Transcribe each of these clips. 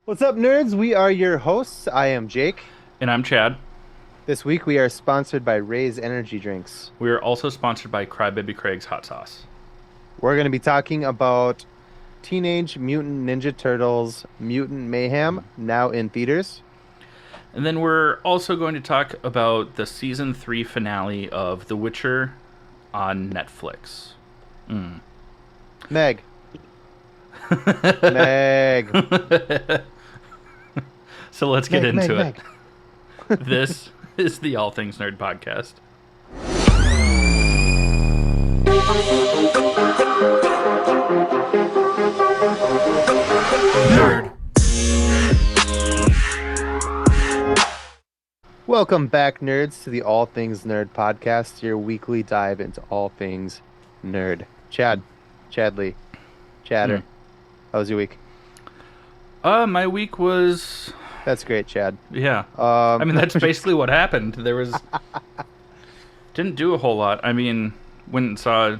What's up, nerds? We are your hosts. I am Jake. And I'm Chad. This week we are sponsored by Ray's Energy Drinks. We are also sponsored by Crybaby Craig's Hot Sauce. We're going to be talking about Teenage Mutant Ninja Turtles Mutant Mayhem, now in theaters. And then we're also going to talk about the season 3 finale of The Witcher on Netflix. Meg. Meg. So let's get into it. Meg. This is the All Things Nerd podcast. Nerd. Welcome back, nerds, to the All Things Nerd podcast, your weekly dive into all things nerd. Chadley, Chatter. How was your week? My week was... That's great, Chad. Yeah. I mean, that's basically what happened. Didn't do a whole lot. I mean, went and saw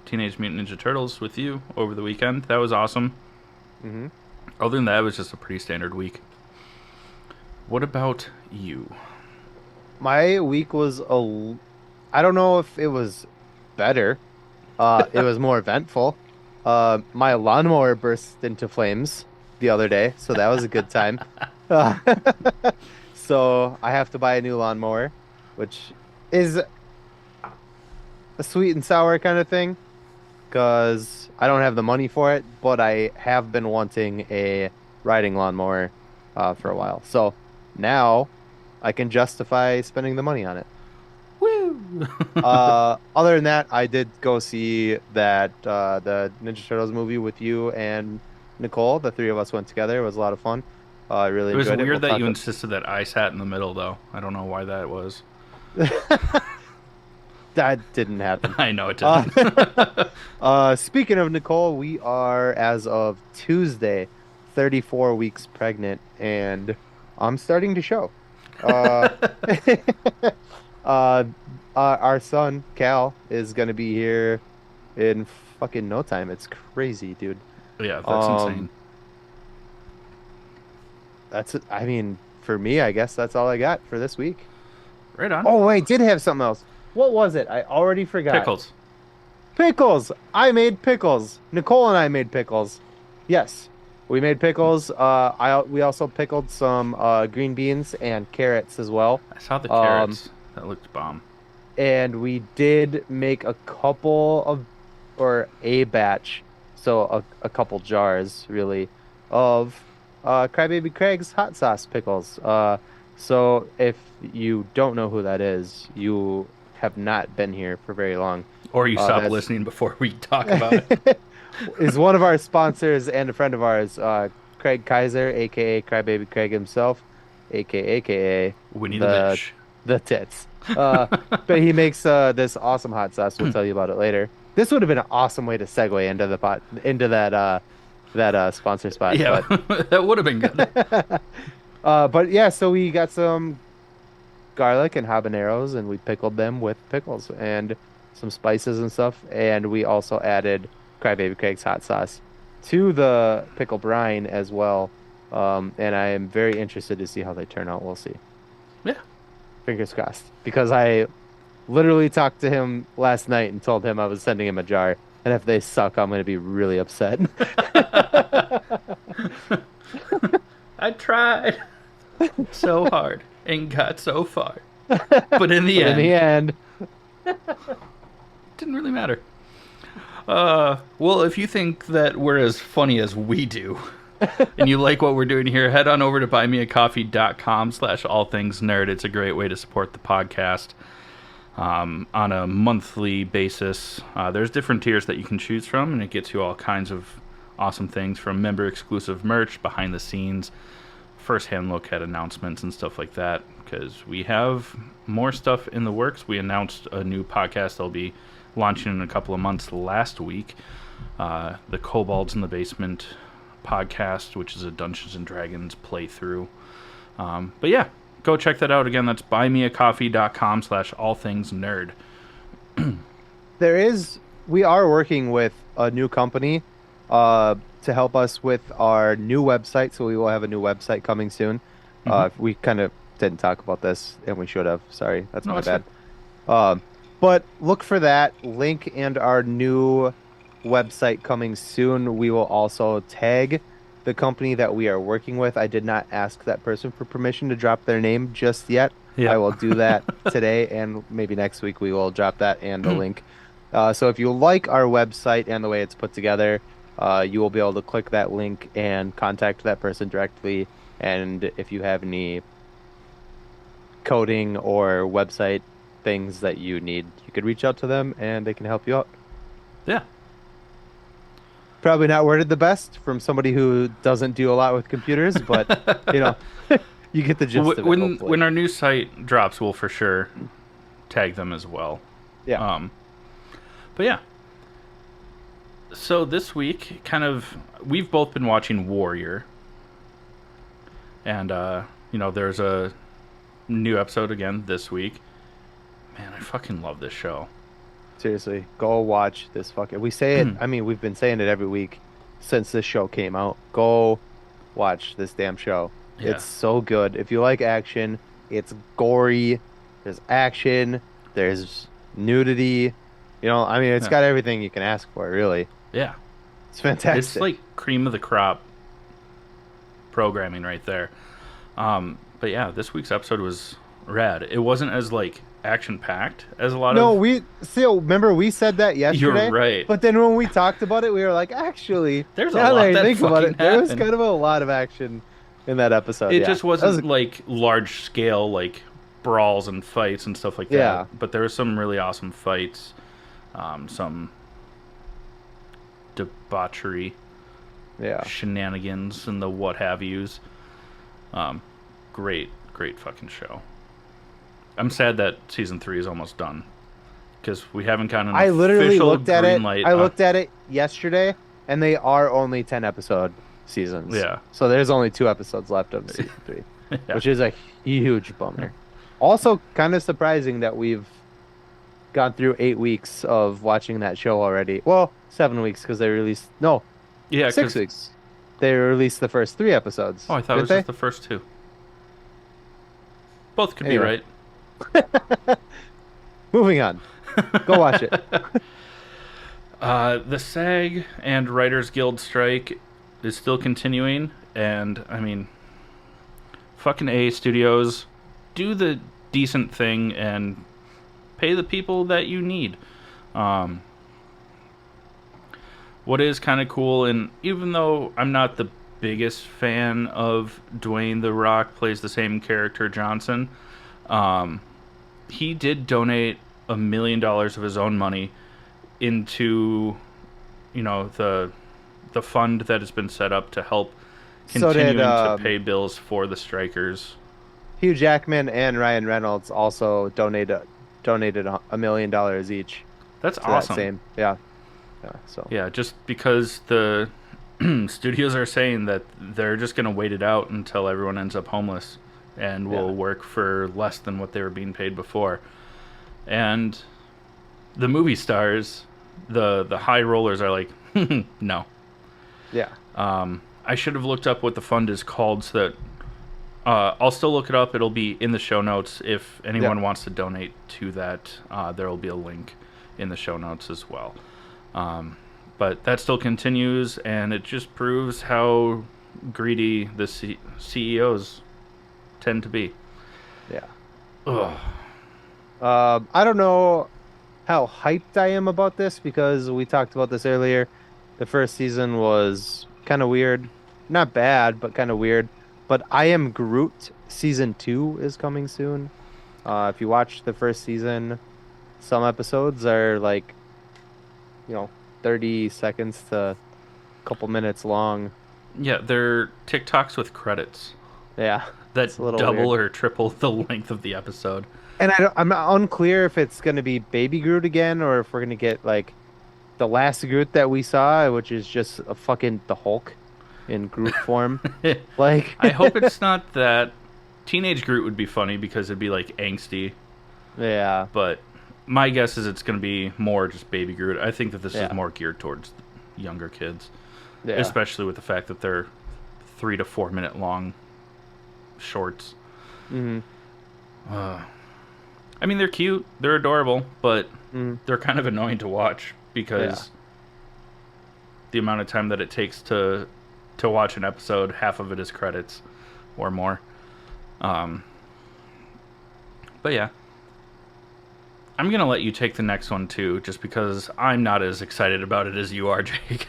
Teenage Mutant Ninja Turtles with you over the weekend. That was awesome. Mm-hmm. Other than that, it was just a pretty standard week. What about you? My week was I don't know if it was better. It was more eventful. My lawnmower burst into flames the other day, so that was a good time. So I have to buy a new lawnmower, which is a sweet and sour kind of thing, because I don't have the money for it, but I have been wanting a riding lawnmower for a while. So now I can justify spending the money on it. Woo! Other than that, I did go see the Ninja Turtles movie with you and Nicole. The three of us went together. It was a lot of fun. I really enjoyed it. It was weird that you about... insisted that I sat in the middle, though. I don't know why that was. That didn't happen. I know it didn't. Speaking of Nicole, we are, as of Tuesday, 34 weeks pregnant, and I'm starting to show. Our son, Cal, is going to be here in fucking no time. It's crazy, dude. Yeah, that's insane. I mean, for me, I guess that's all I got for this week. Right on. Oh, wait, did have something else. What was it? I already forgot. Pickles. Pickles! I made pickles. Nicole and I made pickles. Yes, we made pickles. We also pickled some green beans and carrots as well. I saw the carrots. That looked bomb. And we did make a batch, so a couple jars, really, of Crybaby Craig's hot sauce pickles. So if you don't know who that is, you have not been here for very long. Or you stopped listening before we talk about it. Is one of our sponsors and a friend of ours, Craig Kaiser, a.k.a. Crybaby Craig himself, a.k.a. Winnie the Bitch. The tits. But he makes this awesome hot sauce. We'll tell you about it later. This would have been an awesome way to segue into that sponsor spot. Yeah, but... that would have been good. But yeah, so we got some garlic and habaneros, and we pickled them with pickles and some spices and stuff. And we also added Crybaby Craig's hot sauce to the pickle brine as well. And I am very interested to see how they turn out. We'll see. Yeah. Fingers crossed. Because I literally talked to him last night and told him I was sending him a jar. And if they suck, I'm going to be really upset. I tried so hard and got so far. But in the end, didn't really matter. Well, if you think that we're as funny as we do, and you like what we're doing here, head on over to buymeacoffee.com/allthingsnerd. It's a great way to support the podcast on a monthly basis. There's different tiers that you can choose from, and it gets you all kinds of awesome things, from member-exclusive merch, behind the scenes, first-hand look at announcements and stuff like that, because we have more stuff in the works. We announced a new podcast that'll be launching in a couple of months last week, the Kobolds in the Basement podcast, which is a Dungeons & Dragons playthrough. But yeah, go check that out. Again, that's buymeacoffee.com/allthingsnerd. we are working with a new company to help us with our new website. So we will have a new website coming soon. Hmm. We kind of didn't talk about this, and we should have. Sorry, that's No, my that's good. bad. Um, but look for that link and our new website coming soon. We will also tag the company that we are working with. I did not ask that person for permission to drop their name just yet. I Yep. will do that today, and maybe next week we will drop that and a link. So if you like our website and the way it's put together, you will be able to click that link and contact that person directly. And if you have any coding or website things that you need, you could reach out to them and they can help you out. Yeah. Probably not worded the best from somebody who doesn't do a lot with computers, but you know, you get the gist of it, When hopefully. our new site drops, we'll for sure tag them as well. Yeah. Um, but yeah. So this week, we've both been watching Warrior, and there's a new episode again this week. Man, I fucking love this show. Seriously, go watch this fucking. We say it, I mean, we've been saying it every week since this show came out. Go watch this damn show. Yeah. It's so good. If you like action, it's gory. There's action, there's nudity. I mean, it's Yeah. got everything you can ask for, really. Yeah. It's It's fantastic. like cream of the crop programming right there. But yeah, this week's episode was rad. It wasn't as like action packed as a lot No, of. we still remember we said that You're yesterday, right. but then when we talked about it, we were like, actually, There's a now that lot I that think about fucking it, there was happened. kind of a lot of action in that episode. It Yeah. just That was wasn't like large scale like brawls and fights and stuff like that. yeah. But there was some really awesome fights, some debauchery, Yeah. shenanigans, and the what have yous. Um, great fucking show. I'm sad that season 3 is almost done because we haven't gotten an I literally official looked at green it. light. I looked at it yesterday, and they are only 10 episode seasons. Yeah. So there's only 2 episodes left of season 3, Yeah. which is a huge bummer. Also, kind of surprising that we've gone through 8 weeks of watching that show already. Well, 7 weeks because they released, no, Yeah, six because weeks. They released the first 3 episodes, I thought it didn't was they? just the first 2. Both could Anyway. be right. Moving on. Go watch it. The SAG and Writers Guild strike is still continuing, and I mean, fucking A studios, do the decent thing and pay the people that you need. Um, what is kind of cool, and even though I'm not the biggest fan of Dwayne The Rock plays the same character Johnson, he did donate $1 million of his own money into, the fund that has been set up to help So did continuing to pay bills for the strikers. Hugh Jackman and Ryan Reynolds also donated $1 million each That's to awesome. that same. Yeah. Yeah. So Yeah, just because the studios are saying that they're just going to wait it out until everyone ends up homeless and will Yeah. work for less than what they were being paid before. And the movie stars, the high rollers are like, no. yeah. I should have looked up what the fund is called so that I'll still look it up. It'll be in the show notes. If anyone wants to donate to that, there will be a link in the show notes as well. But that still continues, and it just proves how greedy the CEOs tend to be. Yeah. Ugh. I don't know how hyped I am about this because we talked about this earlier. The first season was kind of weird. Not bad, but kind of weird. But I Am Groot season 2 is coming soon. If you watch the first season, some episodes are like, 30 seconds to a couple minutes long. Yeah, they're TikToks with credits Yeah, that it's a little double weird. or triple the length of the episode. And I'm unclear if it's going to be Baby Groot again or if we're going to get like the last Groot that we saw, which is just a fucking the Hulk in Groot form. Like, I hope it's not that. Teenage Groot would be funny because it'd be like angsty, yeah, but my guess is it's going to be more just Baby Groot. I think that this Yeah. is more geared towards younger kids. Yeah. especially with the fact that they're 3 to 4 minute long shorts. Hmm. I mean, they're cute, they're adorable, but Hmm. they're kind of annoying to watch Yeah. because the amount of time that it takes to watch an episode, half of it is credits or more. Um, but yeah, I'm gonna let you take the next one too, just because I'm not as excited about it as you are, Jake.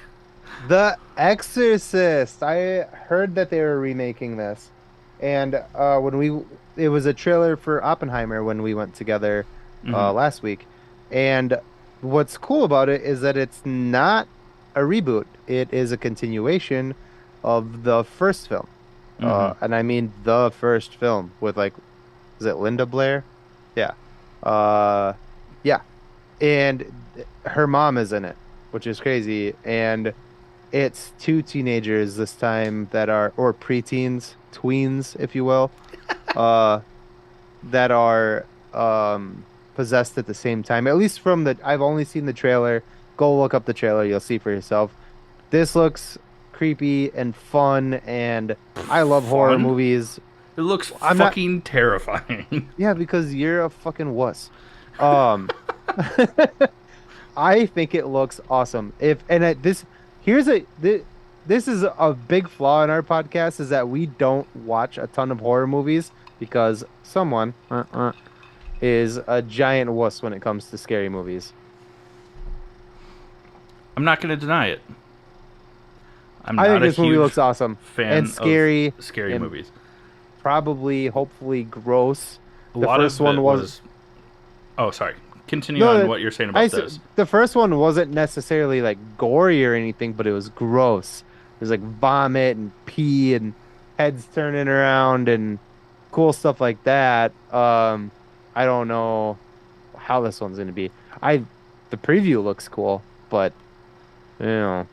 The Exorcist. I heard that they were remaking this. And it was a trailer for Oppenheimer when we went together Hmm. last week. And what's cool about it is that it's not a reboot. It is a continuation of the first film. Hmm. And I mean the first film with like, is it Linda Blair? Yeah. Uh, yeah. And her mom is in it, which is crazy. And it's two teenagers this time that are, or preteens, tweens, if you will, uh, that are possessed at the same time. At least from I've only seen the trailer. Go look up the trailer, you'll see for yourself. This looks creepy and fun, and I love horror Fun? movies. It looks I'm not, fucking terrifying. yeah, because you're a fucking wuss. Um, I think it looks awesome. If and it, this here's a this is a big flaw in our podcast is that we don't watch a ton of horror movies because someone is a giant wuss when it comes to scary movies. I'm not gonna deny it. I'm I think not a this movie huge looks awesome and fan of scary scary and movies. probably hopefully gross. A The lot first of it one was was. Oh, sorry. Continue on no, what you're saying about this. the first one wasn't necessarily like gory or anything, but it was gross. There's like vomit and pee and heads turning around and cool stuff like that. I don't know how this one's gonna be. The preview looks cool, but Yeah,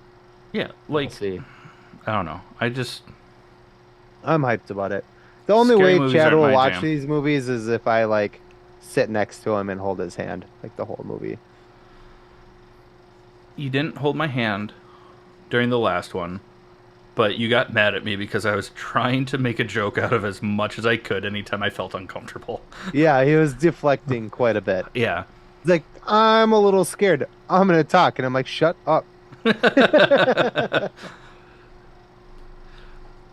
we'll like see. I don't know. I just I'm hyped about it. The only scary way movies Chad aren't will my watch jam. these movies is if I like sit next to him and hold his hand, like the whole movie. You didn't hold my hand during the last one, but you got mad at me because I was trying to make a joke out of as much as I could anytime I felt uncomfortable. Yeah, he was deflecting quite a bit. Yeah. He's like, I'm a little scared. I'm gonna talk, and I'm like, shut up.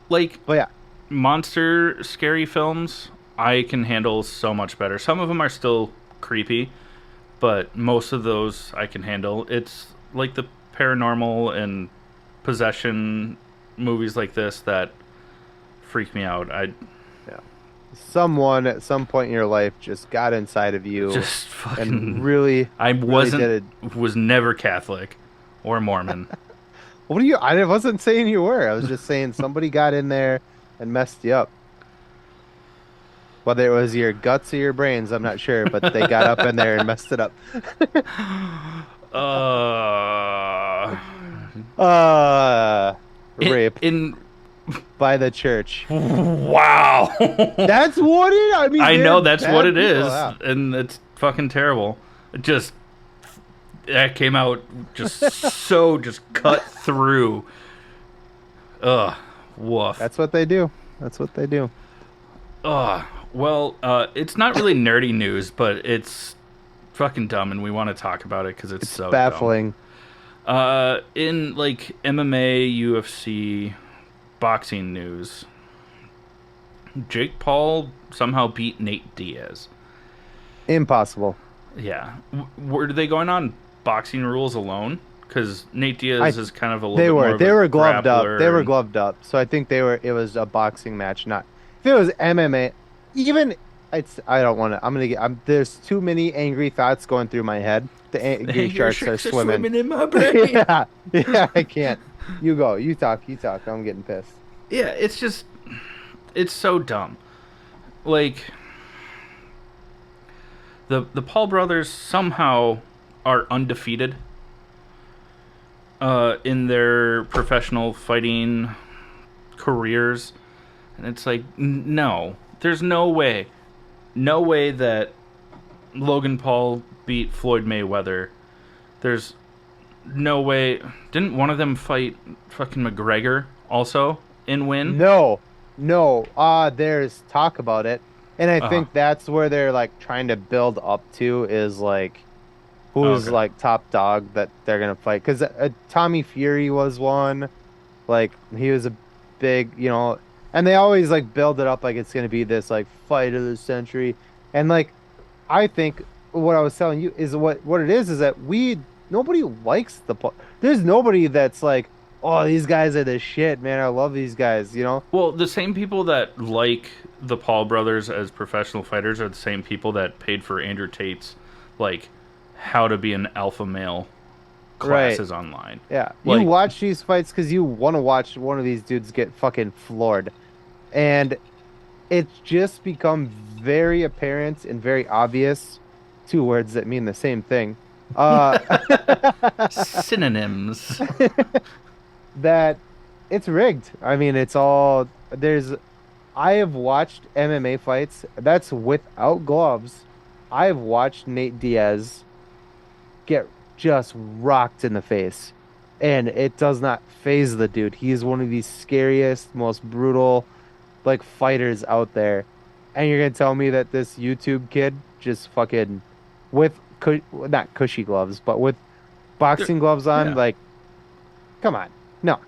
Like But yeah, monster scary films, I can handle so much better. Some of them are still creepy, but most of those I can handle. It's like the paranormal and possession movies like this that freak me out. I yeah. Someone at some point in your life just got inside of you just and fucking really, I really wasn't did was never Catholic or Mormon. it. What are you? I wasn't saying you were. I was just saying somebody got in there and messed you up. Whether it was your guts or your brains, I'm not sure, but they got up in there and messed it up. uh Uh, rape in by the church. wow. That's what it. I mean, I they're know that's bad what it people, is, yeah. and it's fucking terrible. It just that came out just so just cut through. Ugh, woof. That's what they do. That's what they do. Ugh. Well, it's not really nerdy news, but it's fucking dumb, and we want to talk about it because it's so Baffling. dumb. In like MMA, UFC, boxing news, Jake Paul somehow beat Nate Diaz. Impossible. Yeah. Were they going on boxing rules alone? Because Nate I Diaz is kind of a little They bit more were. of They a were gloved up. grappler They were and- gloved up. So I think they were. It was a boxing match. Not if it was MMA. Even it's. I don't want to. I'm gonna get. There's too many angry thoughts going through my head. The angry sharks are swimming. in my brain. Yeah. Yeah. I can't. You go. You talk. You talk. I'm getting pissed. Yeah, it's just, it's so dumb. Like, the Paul brothers somehow are undefeated in their professional fighting careers. And it's like, no, there's no way. No way that Logan Paul beat Floyd Mayweather. There's No way. Didn't one of them fight fucking McGregor also in Win? No, no. There's talk about it, and I Uh, think that's where they're like trying to build up to is like who's okay. like top dog that they're gonna fight. Because Tommy Fury was one. Like he was a big, and they always like build it up like it's gonna be this like fight of the century. And like I think what I was telling you is what it is that we nobody likes there's nobody that's like, oh, these guys are the shit, man. I love these guys, you know? Well, the same people that like the Paul brothers as professional fighters are the same people that paid for Andrew Tate's like how to be an alpha male Right. classes online. Yeah. You Like, watch these fights because you want to watch one of these dudes get fucking floored. And it's just become very apparent and very obvious, two words that mean the same thing, uh, synonyms. that it's rigged. I mean, I have watched MMA fights that's without gloves. I have watched Nate Diaz get just rocked in the face, and it does not phase the dude. He is one of the scariest, most brutal like fighters out there. And you're gonna tell me that this YouTube kid just fucking with not cushy gloves, but with They're- boxing gloves on, yeah. like, come on. No,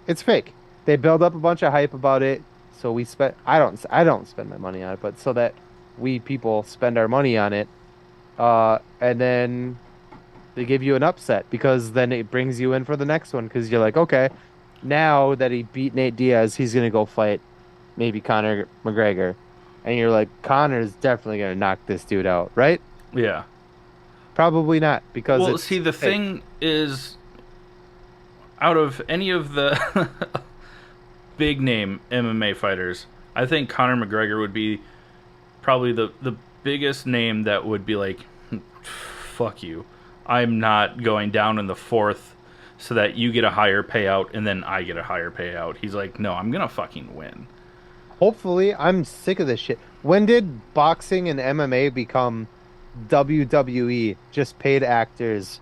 it's fake. They build up a bunch of hype about it. So I don't spend my money on it, but so that we people spend our money on it. And then they give you an upset because then it brings you in for the next one because you're like, okay, now that he beat Nate Diaz, he's gonna go fight maybe Conor McGregor. And you're like, Conor's definitely gonna knock this dude out, right? Yeah. Probably not because Well, it's see, the fake. thing is, out of any of the big name MMA fighters, I think Conor McGregor would be probably the biggest name that would be like, fuck you. I'm not going down in the fourth so that you get a higher payout and then I get a higher payout. He's like, no, I'm going to fucking win. Hopefully, I'm sick of this shit. When did boxing and MMA become WWE, just paid actors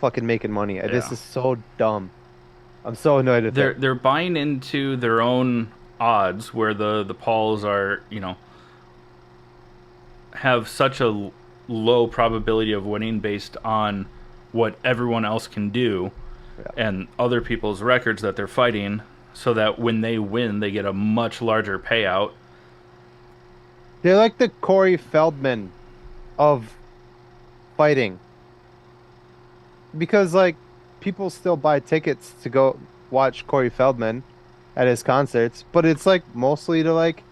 fucking making money? This Yeah. is so dumb. I'm so annoyed with They're it. they're buying into their own odds where the Pauls are, have such a low probability of winning based on what everyone else can do Yeah. and other people's records that they're fighting so that when they win they get a much larger payout. They're like the Corey Feldman of fighting because like people still buy tickets to go watch Corey Feldman at his concerts, but it's like mostly to like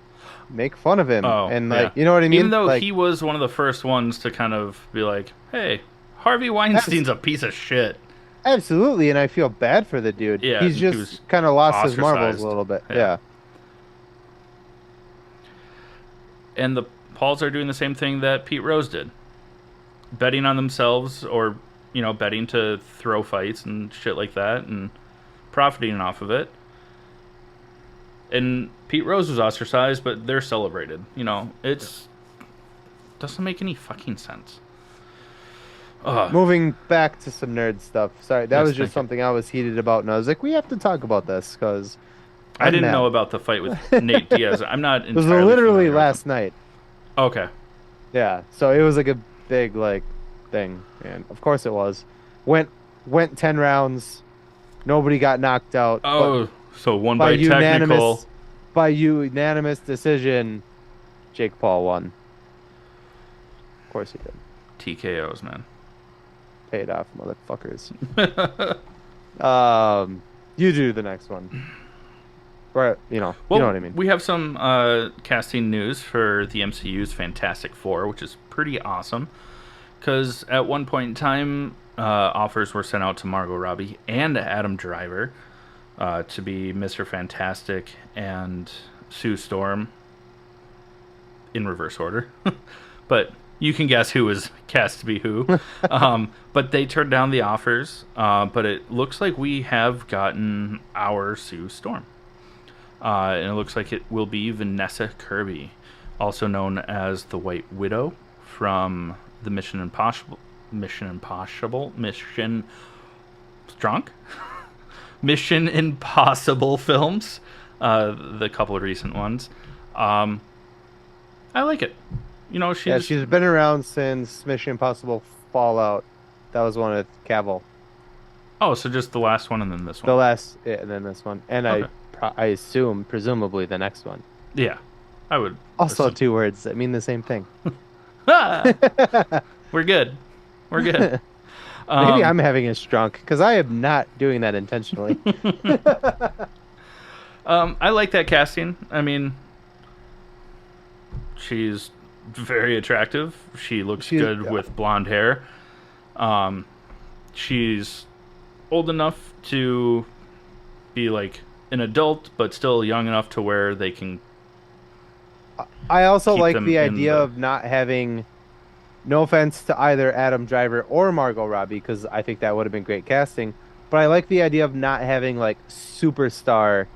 make fun of him Oh, and yeah. like, you know what I Even mean? though Like, he was one of the first ones to kind of be like, "Hey, Harvey abs Weinstein's a piece of shit." absolutely, and I feel bad for the dude. Yeah, He's he just was kind of lost his marbles a ostracized. little bit. Yeah. Yeah. And the Pauls are doing the same thing that Pete Rose did. Betting on themselves or, betting to throw fights and shit like that and profiting off of it. And Pete Rose was ostracized, but they're celebrated. It's doesn't make any fucking sense. Ugh. Moving back to some nerd stuff. Sorry, that Yes, was just thank you. something I was heated about, and I was like, we have to talk about this because I I'm didn't know mad. about the fight with Nate Diaz. I'm not It was entirely literally familiar with him. last night. Okay. Yeah, so it was like a big like thing, and of course it was. Went went 10 rounds. Nobody got knocked out, but Oh, so one by by technical. unanimous by unanimous decision, Jake Paul won. Of course he did. TKOs, man. Paid off, motherfuckers. You do the next one. Right, you know what I mean. We have some casting news for the MCU's Fantastic Four, which is pretty awesome. Because at one point in time, offers were sent out to Margot Robbie and Adam Driver to be Mr. Fantastic and Sue Storm in reverse order. But you can guess who was cast to be who. But they turned down the offers. But it looks like we have gotten our Sue Storm. And it looks like it will be Vanessa Kirby, also known as the White Widow from the Mission drunk. Mission Impossible films, the couple of recent ones. I like it. She's been around since Mission Impossible Fallout. That was one with Cavill. Oh, so just the last one and then this The one. last, yeah, and then this one, and Okay. I assume, presumably, the next one. Yeah, I would. Also, assume. two words that mean the same thing. Ah, we're good. We're good. Maybe I'm having a strunk because I am not doing that intentionally. I like that casting. I mean, she's very attractive. She looks good with blonde hair. She's old enough to be like an adult, but still young enough to where they can. I also Keep like them the in idea the- of not having. No offense to either Adam Driver or Margot Robbie, because I think that would have been great casting. But I like the idea of not having like superstar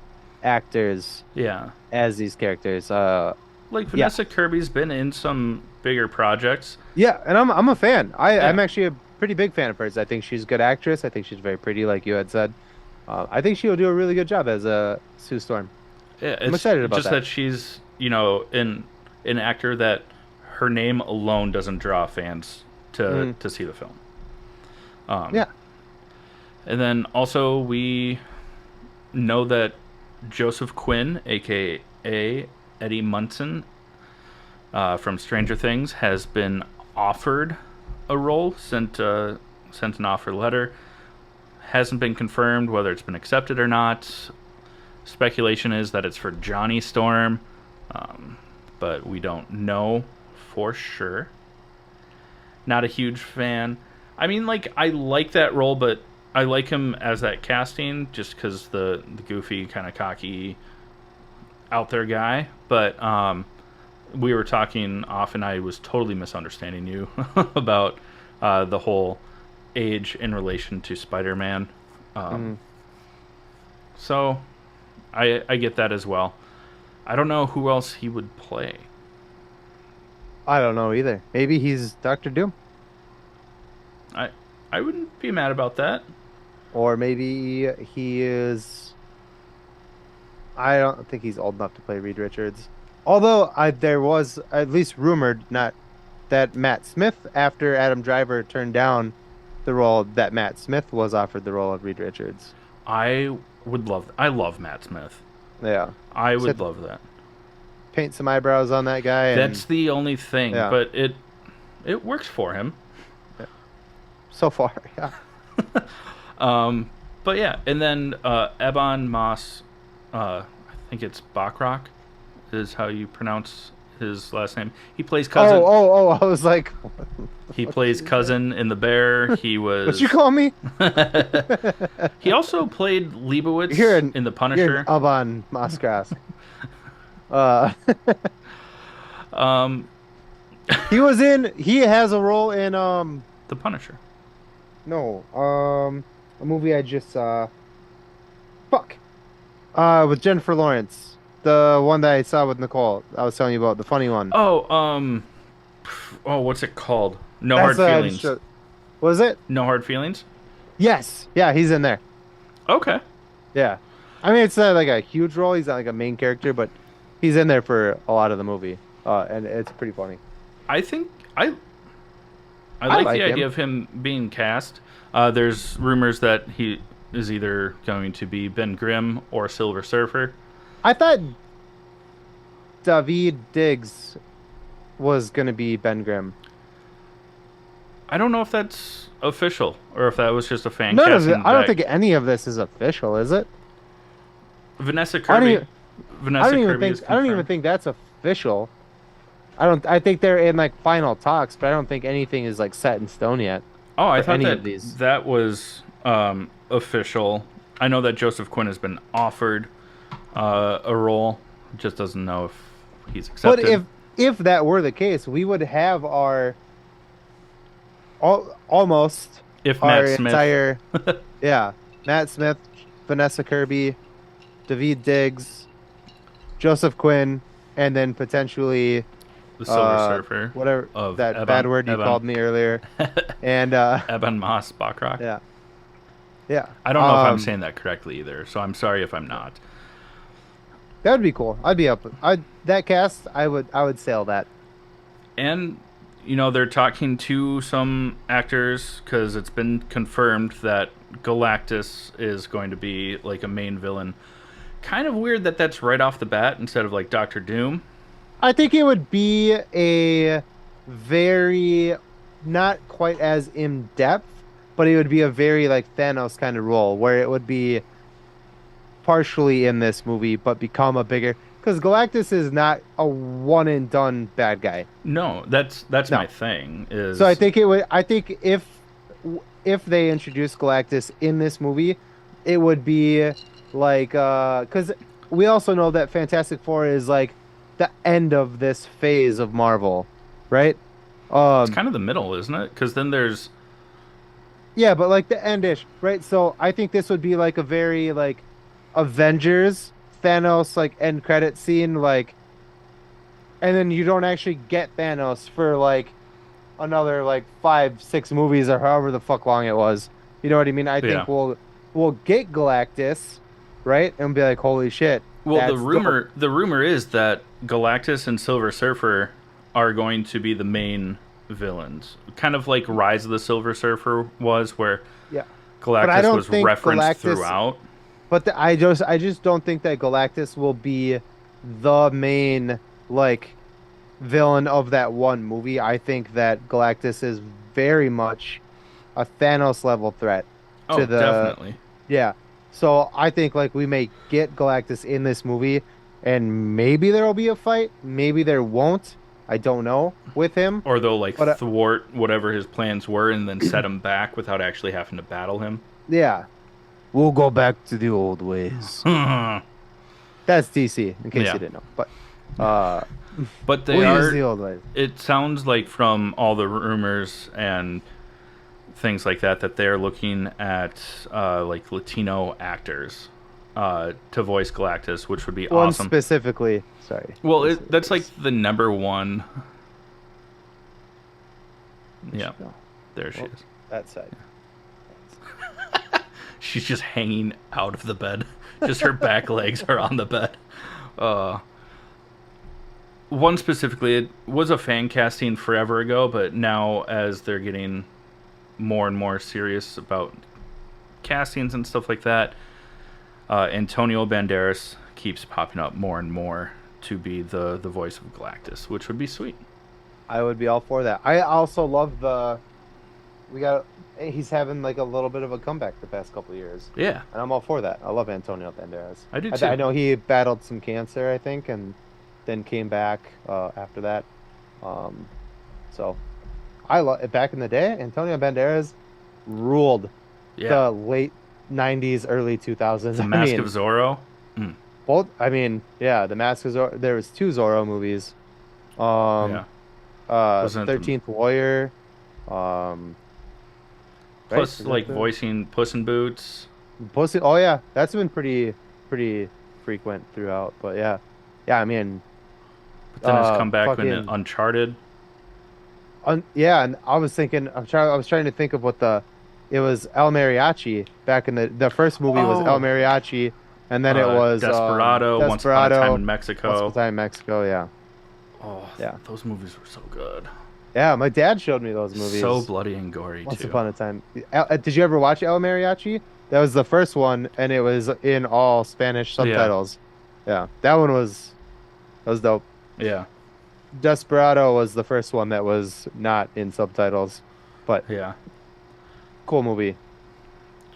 actors Yeah, as these characters. like Yeah, Vanessa Kirby's been in some bigger projects. yeah, and I'm a fan. I'm Yeah, actually a pretty big fan of hers. I think she's a good actress. I think she's very pretty, like you had said. I think she will do a really good job as Sue Storm. yeah. I'm It's excited about just that. that she's an actor that her name alone doesn't draw fans to see the film. Yeah, And then also we know that Joseph Quinn, aka Eddie Munson, from Stranger Things, has been offered a role, sent an offer letter. Hasn't been confirmed whether it's been accepted or not. Speculation is that it's for Johnny Storm, but we don't know for sure. Not a huge fan. I mean, like, I like that role, but I like him as that casting just because the goofy, kind of cocky, out there guy. But we were talking off, and I was totally misunderstanding you about the whole age in relation to Spider-Man. So I get that as well. I don't know who else he would play. I don't know either. Maybe he's Doctor Doom, I I wouldn't be mad about that. or maybe he is. I don't think he's old enough to play Reed Richards. Although there was at least rumored not that Matt Smith, after Adam Driver turned down the role, that Matt Smith was offered the role of Reed Richards. I would love. I love Matt Smith. Yeah, I would Except love that. paint some eyebrows on that guy, and That's the only thing, yeah, but it works for him. so far, yeah. But yeah, and then Ebon Moss, I think it's Bachrach, is how you pronounce his last name. He plays cousin. Oh! I was like, He plays cousin in The Bear. He was. what you call me? He also played Leibowitz You're in The You're Punisher. an Alban Moskras. Um, He has a role in The Punisher. no, a movie I just saw. Fuck. With Jennifer Lawrence, the one that I saw with Nicole. I was telling you about the funny one. What's it called? No That's Hard Feelings. Was it? No Hard Feelings. Yes. Yeah, he's in there. Okay. Yeah. I mean, it's not like a huge role. He's not like a main character, but he's in there for a lot of the movie. And it's pretty funny. I think I like like the idea him. of him being cast. There's rumors that he is either going to be Ben Grimm or Silver Surfer. I thought David Diggs was gonna be Ben Grimm. I don't know if that's official or if that was just a fan None of casting. it. I don't that- think any of this is official, is it? Vanessa I don't Kirby. even, Vanessa I don't even Kirby is think. I don't even confirmed. think that's official. I don't. I think they're in like final talks, but I don't think anything is like set in stone yet. Oh, I for thought any that of these. that was official. I know that Joseph Quinn has been offered a role. Just doesn't know if he's But accepted. if that were the case, we would have our almost If our Matt Smith, entire yeah, Matt Smith, Vanessa Kirby, David Diggs, Joseph Quinn, and then potentially the Silver Surfer, whatever of that Ebon- bad word you Ebon- called me earlier, and Ebon Moss Bachrach. yeah, Yeah. I don't know if I'm saying that correctly either, so I'm sorry if I'm not. That would be cool. I'd be up. I that cast. I would sail that. And they're talking to some actors because it's been confirmed that Galactus is going to be like a main villain. Kind of weird that that's right off the bat instead of like Doctor Doom. I think it would be a very not quite as in depth, but it would be a very like Thanos kind of role where it would be partially in this movie, but become a bigger because Galactus is not a one and done bad guy. No, that's my No. thing. So I Is think it would. I think if they introduce Galactus in this movie, it would be like because we also know that Fantastic Four is like the end of this phase of Marvel, right? it's Um, kind of the middle, isn't it? Because then there's yeah, but like the endish, right? So I think this would be like a very like Avengers Thanos like end credit scene, like, and then you don't actually get Thanos for like another like 5, 6 movies or however the fuck long it was. You know what I mean? I yeah. think we'll get Galactus, right? And be like, holy shit, Well, the that's dope. rumor is that Galactus and Silver Surfer are going to be the main villains, kind of like Rise of the Silver Surfer was, where Yeah, but I Galactus don't was think referenced Galactus. throughout. But I just don't think that Galactus will be the main like villain of that one movie. I think that Galactus is very much a Thanos level threat to Oh, the definitely. yeah. So I think like we may get Galactus in this movie and maybe there will be a fight, maybe there won't. I don't know with him. Or they'll like But thwart whatever his plans were and then set him back without actually having to battle him. yeah, we'll go back to the old ways. But That's DC in case Yeah. you didn't know. But uh they we'll use are. the old ways. It sounds like from all the rumors and things like that that they're looking at like Latino actors to voice Galactus, which would be One awesome. specifically, sorry. Well, Let's that's like see. the number one. Yeah, No. there she Oh, is. that side. She's just hanging out of the bed. Just her back legs are on the bed. Uh, One specifically, it was a fan casting forever ago, but now as they're getting more and more serious about castings and stuff like that, Antonio Banderas keeps popping up more and more to be the voice of Galactus, which would be sweet. I would be all for that. I also love we got he's having like a little bit of a comeback the past couple of years. Yeah, And I'm all for that. I love Antonio Banderas. I do I too. know he battled some cancer, I think, and then came back after that. Um, so I love back in the day, Antonio Banderas ruled Yeah, the late 90s, early 2000s. the I Mask mean, of Zorro. Mm, both. I mean, yeah, the Mask of Zorro. There was two Zorro movies. yeah, Um, wasn't it 13th Warrior. Um, right? plus Is like that the voicing Puss in Boots. Pussy? Oh yeah, that's been pretty frequent throughout. But yeah, yeah. I mean, But then his comeback in fucking Uncharted. yeah. And I was thinking, I was trying to think of what it was El Mariachi back in the first movie was El Oh, Mariachi, and then it was Desperado, Once Upon a Time in Once Upon Mexico. a Time in Mexico. Yeah, Oh, yeah, those movies were so good. yeah. My dad showed me those movies. So bloody and gory Once too. Upon a Time. Did you ever watch El Mariachi? That was the first one, and it was in all Spanish Yeah, subtitles. Yeah, that was dope. yeah, Desperado was the first one that was not in subtitles, but yeah. cool movie.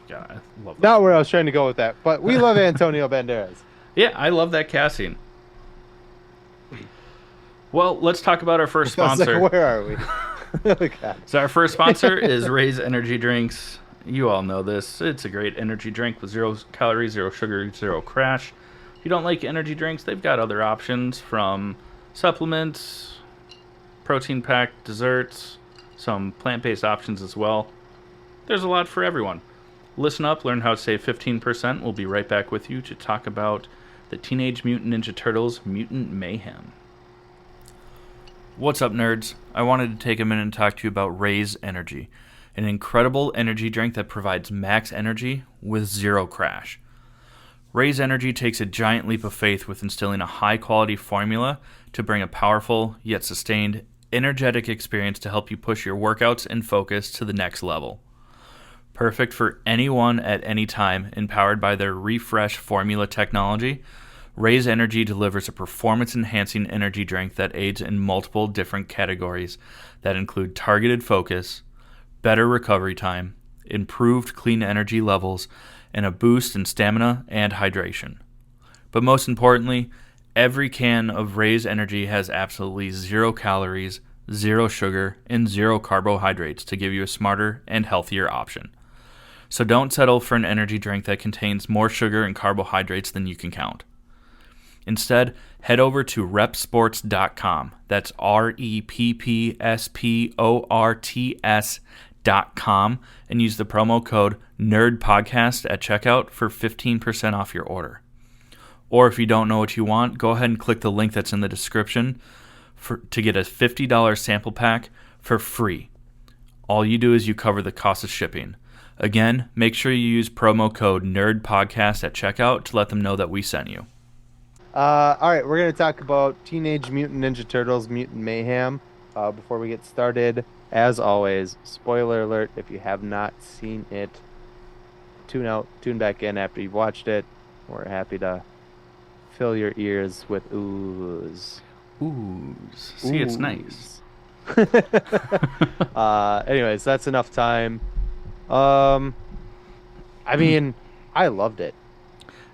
Yeah, I love Not those. where I was trying to go with that, but we love Antonio Banderas. Yeah, I love that casting. Well, let's talk about our first I was like, sponsor. where are we? Oh, God. So our first sponsor is Raise Energy Drinks. You all know this. It's a great energy drink with 0 calories, 0 sugar, 0 crash. If you don't like energy drinks, they've got other options from supplements, protein packed desserts, some plant-based options as well. There's a lot for everyone. Listen up, learn how to save 15%. We'll be right back with you to talk about the Teenage Mutant Ninja Turtles Mutant Mayhem. What's up, nerds? I wanted to take a minute and talk to you about Raise Energy. An incredible energy drink that provides max energy with zero crash. Raise Energy takes a giant leap of faith with instilling a high-quality formula to bring a powerful, yet sustained, energetic experience to help you push your workouts and focus to the next level. Perfect for anyone at any time, empowered by their refresh formula technology, Raise Energy delivers a performance-enhancing energy drink that aids in multiple different categories that include targeted focus, better recovery time, improved clean energy levels, and a boost in stamina and hydration. But most importantly, every can of Raise Energy has absolutely 0 calories, 0 sugar, and 0 carbohydrates to give you a smarter and healthier option. So don't settle for an energy drink that contains more sugar and carbohydrates than you can count. Instead, head over to repsports.com. That's REPPSPORTS.com and use the promo code NERDPODCAST at checkout for 15% off your order. Or if you don't know what you want, go ahead and click the link that's in the description to get a $50 sample pack for free. All you do is you cover the cost of shipping. Again, make sure you use promo code NERDPODCAST at checkout to let them know that we sent you. All right, we're going to talk about Teenage Mutant Ninja Turtles, Mutant Mayhem. Before we get started, as always, spoiler alert, if you have not seen it, tune back in after you've watched it. We're happy to fill your ears with ooze. Ooze. See, it's nice. Anyways, that's enough time. I mean, I loved it.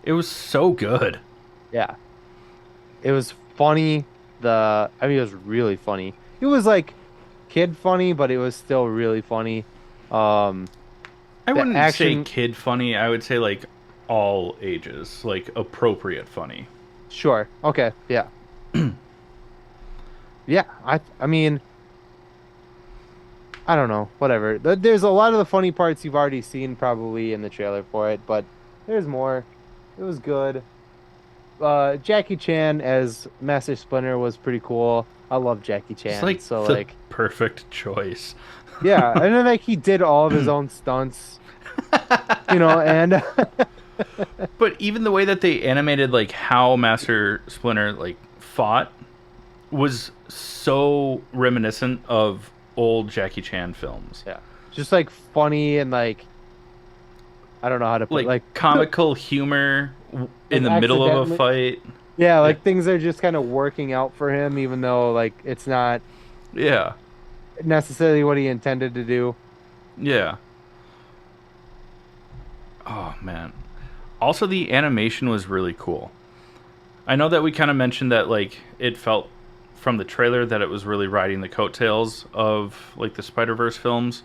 It was so good. Yeah. It was funny. It was really funny. It was like kid funny, but it was still really funny. I wouldn't say kid funny. I would say like all ages, like appropriate funny. Sure. Okay. Yeah. Yeah. I mean, I don't know. Whatever. There's a lot of the funny parts you've already seen probably in the trailer for it, but there's more. It was good. Jackie Chan as Master Splinter was pretty cool. I love Jackie Chan. It's like so the perfect choice. Yeah, and then like he did all of his own stunts, and but even the way that they animated like how Master Splinter like fought was so reminiscent of old Jackie Chan films. Yeah, just like funny and like I don't know how to put like comical humor in the middle of a fight. Yeah, like things are just kind of working out for him, even though like it's not. Yeah. Necessarily what he intended to do. Yeah. Oh man. Also, the animation was really cool. I know that we kind of mentioned that like it felt from the trailer that it was really riding the coattails of like the Spider-Verse films.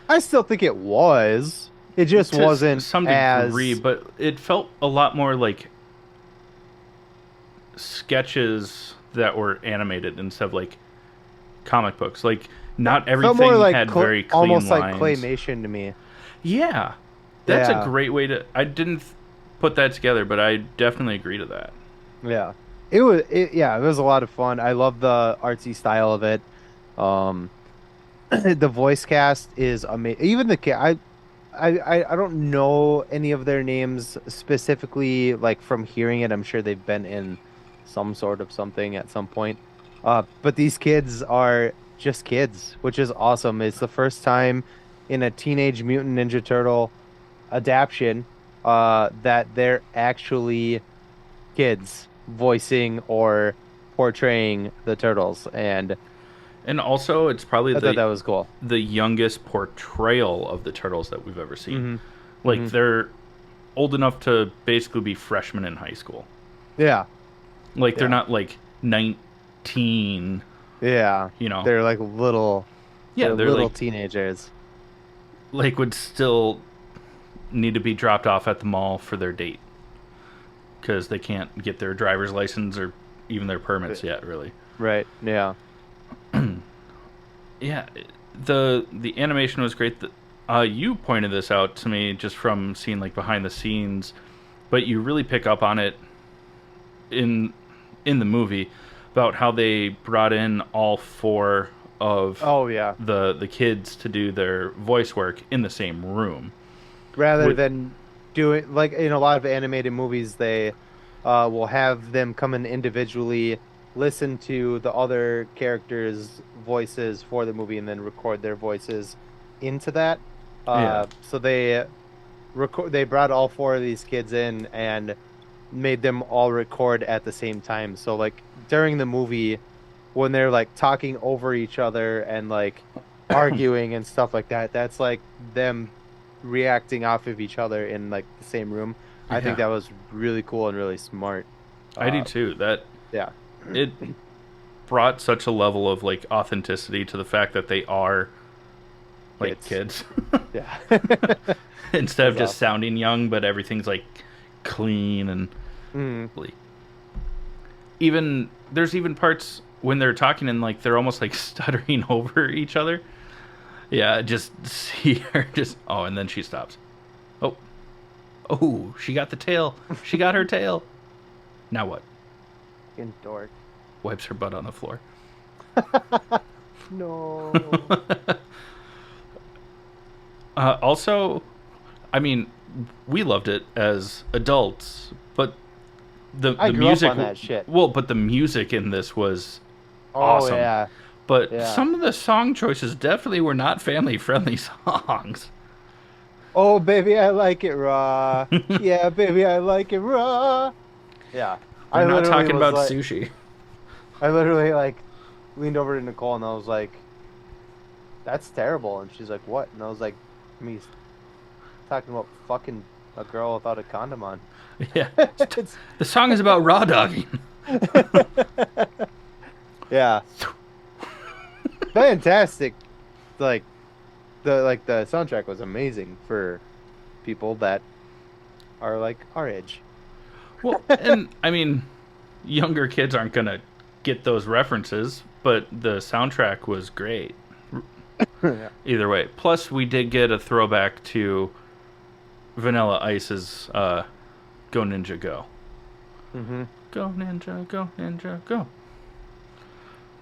I still think it was. It just wasn't to some degree, but it felt a lot more like sketches that were animated instead of like comic books. Like not everything like had very clean almost lines. Like claymation to me. Yeah, that's a great way to. I didn't put that together, but I definitely agree to that. Yeah, it was. It was a lot of fun. I love the artsy style of it. The voice cast is amazing. Even the I don't know any of their names specifically, like from hearing it. I'm sure they've been in some sort of something at some point. But these kids are just kids, which is awesome. It's the first time in a Teenage Mutant Ninja Turtle adaptation that they're actually kids voicing or portraying the turtles, and also it's probably I thought that was cool. The youngest portrayal of the turtles that we've ever seen. Like they're old enough to basically be freshmen in high school. Yeah, like they're not like 19. Yeah, they're like little. Yeah, they're little like, teenagers. Like would still need to be dropped off at the mall for their date because they can't get their driver's license or even their permits yet. Really. Right. Yeah. Yeah, the animation was great. You pointed this out to me just from seeing like behind the scenes, but you really pick up on it in the movie about how they brought in all 4 of Oh yeah. the kids to do their voice work in the same room. Rather Would than doing like in a lot of animated movies, they will have them come in individually, listen to the other characters' voices for the movie, and then record their voices into that. yeah, So they brought all four of these kids in and made them all record at the same time. So like during the movie, when they're like talking over each other and like arguing and stuff like that, that's like them reacting off of each other in like the same room. I think yeah, that was really cool and really smart. I do Uh, too. That yeah, it brought such a level of like authenticity to the fact that they are like kids. kids Yeah, instead of that's just awesome. sounding young, but everything's like clean and Mm, like even there's even parts when they're talking and like they're almost like stuttering over each other. Yeah, just see her just and then she stops. Oh, oh, she got the tail. She got her tail. Now what? fucking dork. Wipes her butt on the floor. No. Also, I mean, we loved it as adults, but the I grew up music, on that shit. well, but the music in this was Oh awesome. yeah, But yeah. some of the song choices definitely were not family friendly songs. Oh baby, I like it raw. Yeah, baby, I like it raw. Yeah. We're I not literally talking was about like sushi. I literally like leaned over to Nicole and I was like, "That's terrible." And she's like, "What?" And I was like, "I mean, he's talking about fucking a girl without a condom on." Yeah. It's The song is about raw dogging. yeah, fantastic. Like the soundtrack was amazing for people that are like our age. Well, and I mean, younger kids aren't going to get those references, but the soundtrack was great. Yeah. Either way. Plus, we did get a throwback to Vanilla Ice's Go Ninja Go. Mm-hmm. Go Ninja, Go Ninja, Go.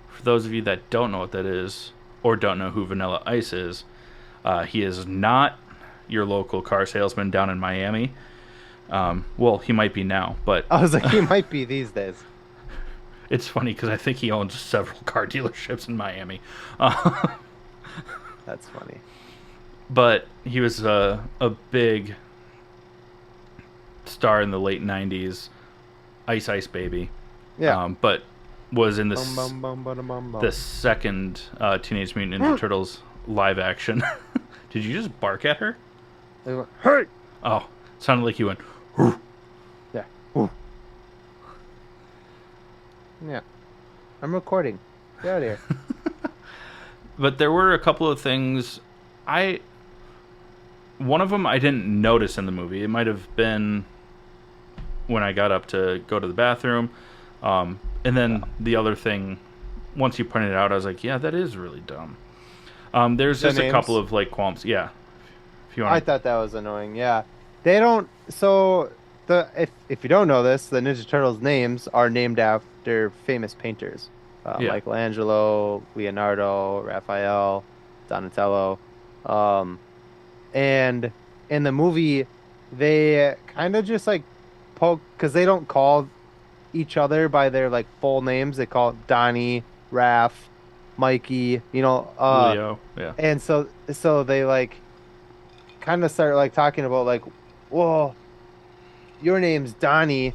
For those of you that don't know what that is, or don't know who Vanilla Ice is, he is not your local car salesman down in Miami. Well, he might be now, but I was like, he might be these days. it's funny because I think he owns several car dealerships in Miami. That's funny. But he was a big star in the late 90s, Ice Ice Baby. Yeah. But was in Bum, bum, bum, bum, bum, bum. the second Teenage Mutant Ninja Turtles live action. Did you just bark at her? They went, hey! Oh, sounded like you went, "Whew." Yeah. Ooh. Yeah. I'm recording. Get out of here. But there were a couple of things one of them I didn't notice in the movie. It might have been when I got up to go to the bathroom. And then the other thing, once you pointed it out, I was like, yeah, that is really dumb. There's The just a names? couple of like qualms. Yeah. If you I want thought that was annoying. Yeah. They don't so the if you don't know this, the Ninja Turtles names are named after famous painters. yeah. Michelangelo, Leonardo, Raphael, Donatello. Um and in the movie they kind of just like poke because they don't call each other by their like full names. They call it Donnie, Raph, Mikey, Leo. Yeah. and so they like kind of start like talking about like, well, your name's Donnie.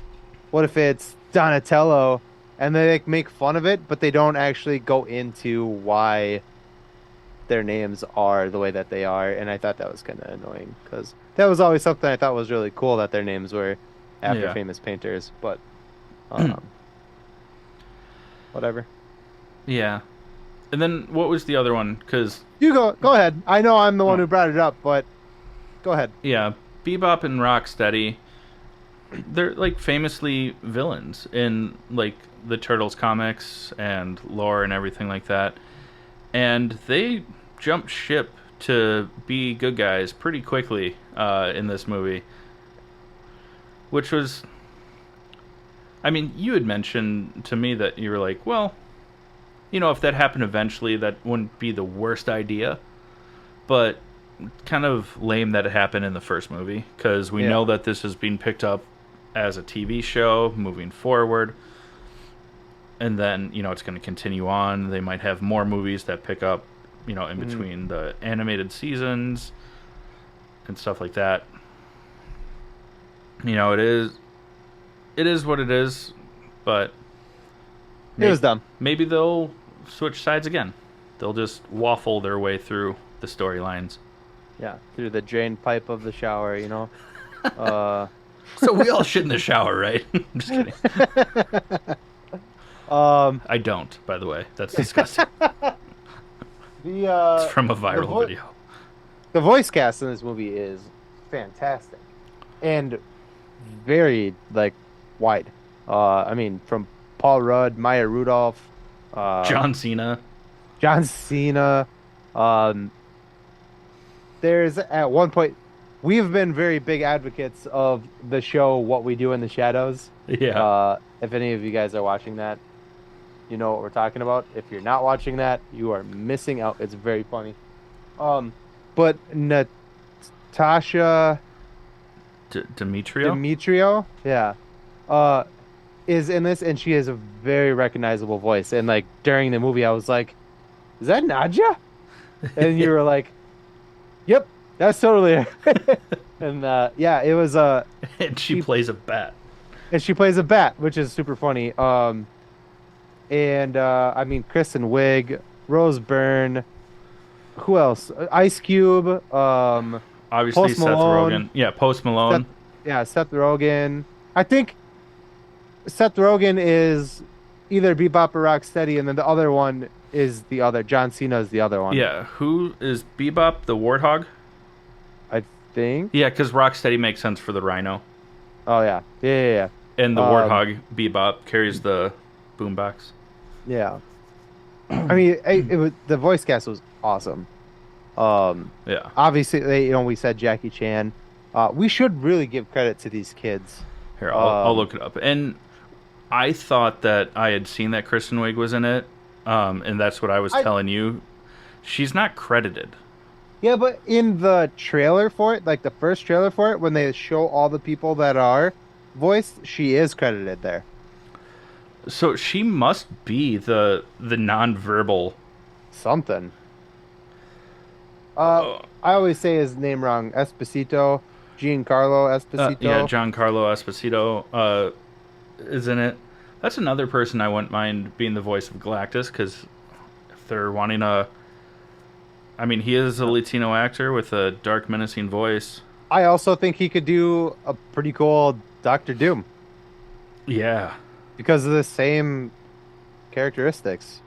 What if it's Donatello? And they like make fun of it, but they don't actually go into why their names are the way that they are. And I thought that was kind of annoying because that was always something I thought was really cool that their names were after Yeah. famous painters. But um, whatever. Yeah. And then what was the other one? Because, You go ahead. I know I'm the one who brought it up, but go ahead. yeah, Bebop and Rocksteady, they're like famously villains in like the Turtles comics and lore and everything like that. And they jumped ship to be good guys pretty quickly in this movie. Which was. I mean, you had mentioned to me that you were like, well, if that happened eventually, that wouldn't be the worst idea. But kind of lame that it happened in the first movie, because we know Yeah. that this is being picked up as a TV show moving forward. And then, it's going to continue on. They might have more movies that pick up, in between the animated seasons and stuff like that. It is what it is, but It was dumb. maybe they'll switch sides again. They'll just waffle their way through the storylines. Yeah, through the drain pipe of the shower, So we all shit in the shower, right? I'm just kidding. I don't, by the way. That's disgusting. It's from a viral video. The voice cast in this movie is fantastic and very wide. From Paul Rudd, Maya Rudolph, John Cena. John Cena. There's at one point we've been very big advocates of the show What We Do in the Shadows. Yeah. If any of you guys are watching that, you know what we're talking about. If you're not watching that, you are missing out. It's very funny. But Natasha Demetrio? yeah, is in this, and she has a very recognizable voice. And during the movie, I was like, "Is that Nadja?" And you were like, "Yep, that's totally her." And yeah, it was And she plays a bat. and she plays a bat, which is super funny. And Kristen Wiig, Rose Byrne, who else? Ice Cube, Obviously, Post Seth Malone. Rogen. Yeah, Post Malone. Seth Rogen. I think Seth Rogen is either Bebop or Rocksteady, and then the other one is the other. John Cena is the other one. Yeah, who is Bebop, the Warthog? I think. Yeah, because Rocksteady makes sense for the Rhino. Oh yeah, yeah. And the Warthog, Bebop, carries the boombox. Yeah. The voice cast was awesome. Yeah. Obviously, we said Jackie Chan. We should really give credit to these kids. Here, I'll look it up. And I thought that I had seen that Kristen Wiig was in it, and that's what I was telling you. She's not credited. Yeah, but in the trailer for it, the first trailer for it, when they show all the people that are voiced, she is credited there. So she must be the non-verbal Something. I always say his name wrong. Giancarlo Esposito. Yeah, Giancarlo Esposito is in it. That's another person I wouldn't mind being the voice of Galactus, because if they're wanting he is a Latino actor with a dark, menacing voice. I also think he could do a pretty cool Doctor Doom Yeah. because of the same characteristics.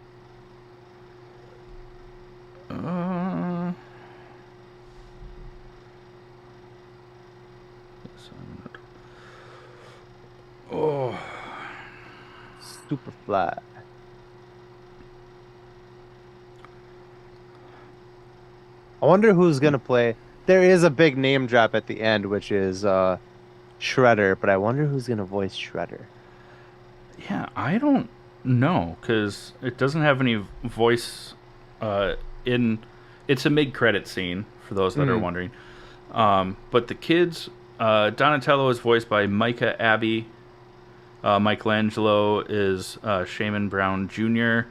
Oh. Superfly. I wonder who's gonna play. There is a big name drop at the end, which is Shredder, but I wonder who's gonna voice Shredder. Yeah, I don't know, because it doesn't have any voice in. It's a mid-credit scene, for those that are wondering. But the kids, Donatello is voiced by Micah Abbey. Michelangelo is Shaman Brown Jr.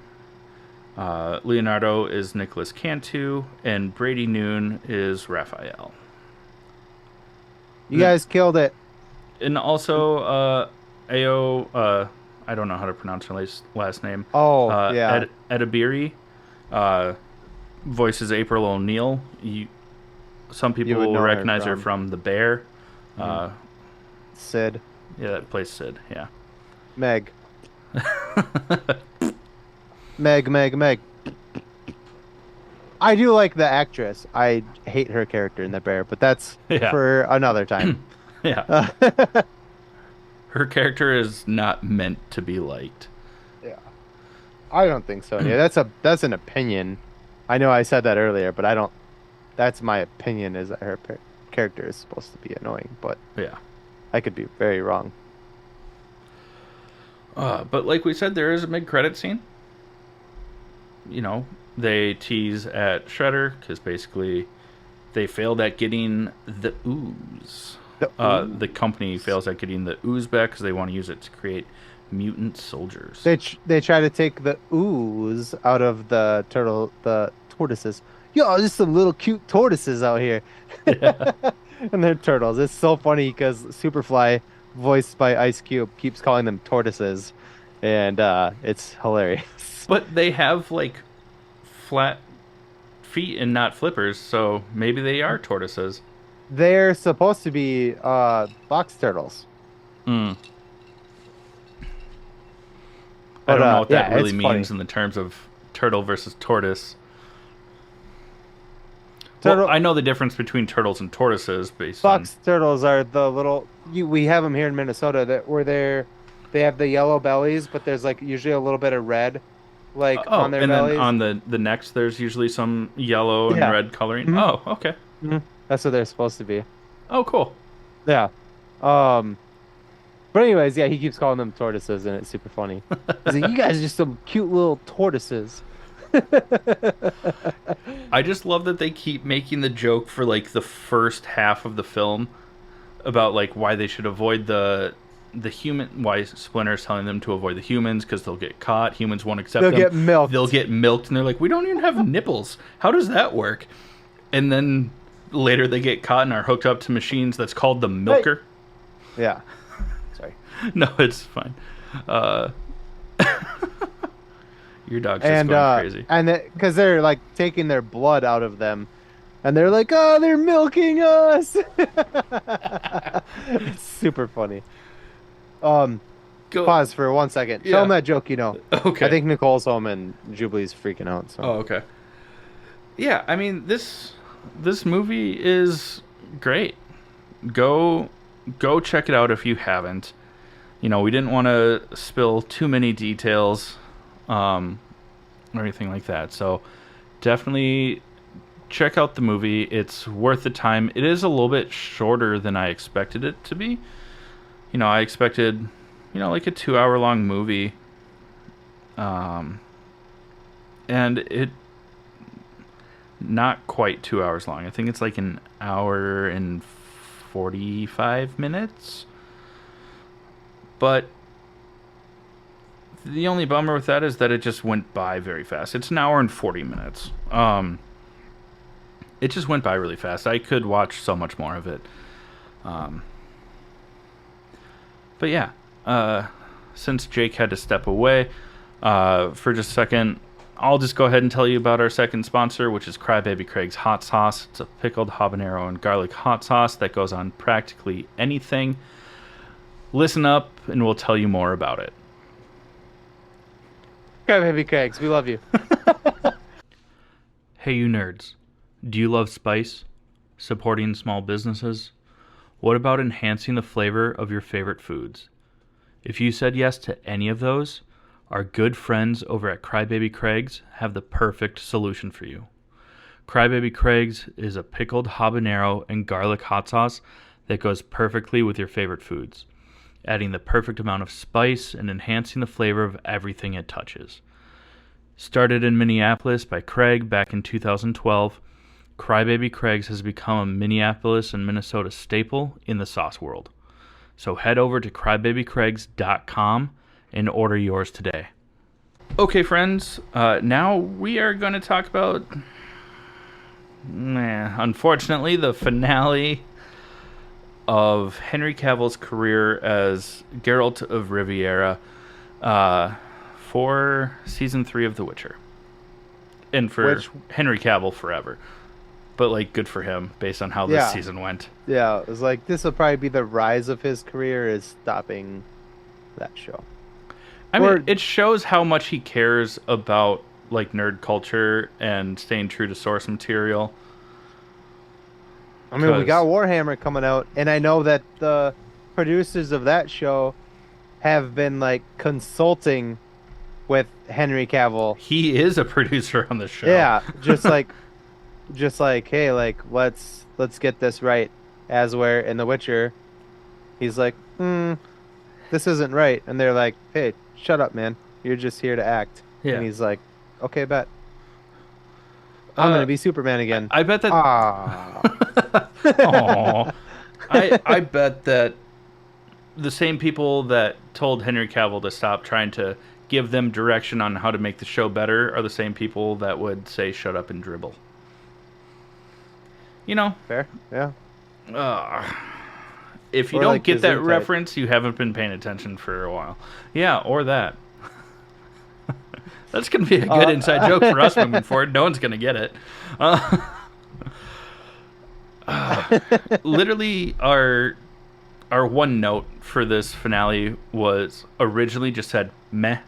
Leonardo is Nicholas Cantu, and Brady Noon is Raphael. You guys killed it. And also, Ao, I don't know how to pronounce her last name. Oh, yeah. Edibiri voices April O'Neil. Some people would will know her recognize her from The Bear. Sid. Yeah, that plays Sid, yeah. Meg. Meg. I do like the actress. I hate her character in The Bear, but that's for another time. Yeah. Her character is not meant to be liked. Yeah. I don't think so. Yeah, that's an opinion. I know I said that earlier, but I don't. That's my opinion. Is that her character is supposed to be annoying, but yeah, I could be very wrong. But like we said, there is a mid-credit scene. they tease at Shredder because basically they failed at getting the ooze. The The company ooze. fails at getting the ooze back because they want to use it to create mutant soldiers. They try to take the ooze out of the tortoises. Yo, there's some little cute tortoises out here. Yeah. And they're turtles. It's so funny because Superfly, voiced by Ice Cube, keeps calling them tortoises, and it's hilarious. But they have like flat feet and not flippers, so maybe they are tortoises. They're supposed to be box turtles, Mm. I but don't know what that yeah, really it's funny. means in the terms of turtle versus tortoise. Well, Turtle I know the difference between turtles and tortoises based on. Box turtles are the little we have them here in Minnesota that where they have the yellow bellies, but there's like usually a little bit of red like on Oh, their and then bellies. on the necks, there's usually some yellow and Yeah. red coloring. hmm Oh, okay. That's what they're supposed to be. Oh, cool. Yeah. Um, but anyways, yeah, he keeps calling them tortoises, and it's super funny. He's like, "You guys are just some cute little tortoises." I just love that they keep making the joke for like the first half of the film about like why they should avoid the human, why Splinter's telling them to avoid the humans because they'll get caught. Humans won't accept They'll them. get They'll milked. get milked, and they're like, we don't even have nipples. How does that work? And then later they get caught and are hooked up to machines that's called the Hey. milker. Yeah. Sorry. No, it's fine. Uh, your dog's just going crazy. And because they're like taking their blood out of them, and they're like, "Oh, they're milking us." It's super funny. Um, Go. Pause for 1 second. Tell Yeah. them that joke, you know. Okay. I think Nicole's home and Jubilee's freaking out. So Oh, okay. Yeah, I mean this movie is great. Go check it out if you haven't. We didn't want to spill too many details, or anything like that. So definitely check out the movie. It's worth the time. It is a little bit shorter than I expected it to be. I expected, like a 2 hour long movie. And it not quite 2 hours long. I think it's like an hour and 45 minutes. But the only bummer with that is that it just went by very fast. It's an hour and 40 minutes. It just went by really fast. I could watch so much more of it. But yeah, since Jake had to step away for just a second, I'll just go ahead and tell you about our second sponsor, which is Crybaby Craig's Hot Sauce. It's a pickled habanero and garlic hot sauce that goes on practically anything. Listen up, and we'll tell you more about it. okay, baby Craigs, we love you. Hey, you nerds. Do you love spice? Supporting small businesses? What about enhancing the flavor of your favorite foods? If you said yes to any of those, our good friends over at Crybaby Craig's have the perfect solution for you. Crybaby Craig's is a pickled habanero and garlic hot sauce that goes perfectly with your favorite foods, adding the perfect amount of spice and enhancing the flavor of everything it touches. Started in Minneapolis by Craig back in 2012, Crybaby Craig's has become a Minneapolis and Minnesota staple in the sauce world. So head over to crybabycraigs.com and order yours today. Okay, friends, now we are going to talk about, unfortunately, the finale of Henry Cavill's career as Geralt of Riviera for season 3 of The Witcher. And for Henry Cavill forever. But, like, good for him based on how this season went. Yeah, it was like, this will probably be the rise of his career, is stopping that show. I mean, it shows how much he cares about, like, nerd culture and staying true to source material. I mean, we got Warhammer coming out, and I know that the producers of that show have been, like, consulting with Henry Cavill. He is a producer on the show. Yeah, just like, hey, like, let's get this right. As where in The Witcher, he's like, this isn't right. And they're like, hey, shut up, man. You're just here to act. Yeah. And he's like, Okay, bet. I'm Uh, gonna be Superman again. I bet that. Ah, Oh, I bet that the same people that told Henry Cavill to stop trying to give them direction on how to make the show better are the same people that would say shut up and dribble. You know, fair. Yeah. uh, if you Or don't like get that Gesundheit. reference, you haven't been paying attention for a while. Yeah, or that. That's going to be a good inside joke for us moving forward. No one's going to get it. Uh, literally, our one note for this finale was originally just said meh,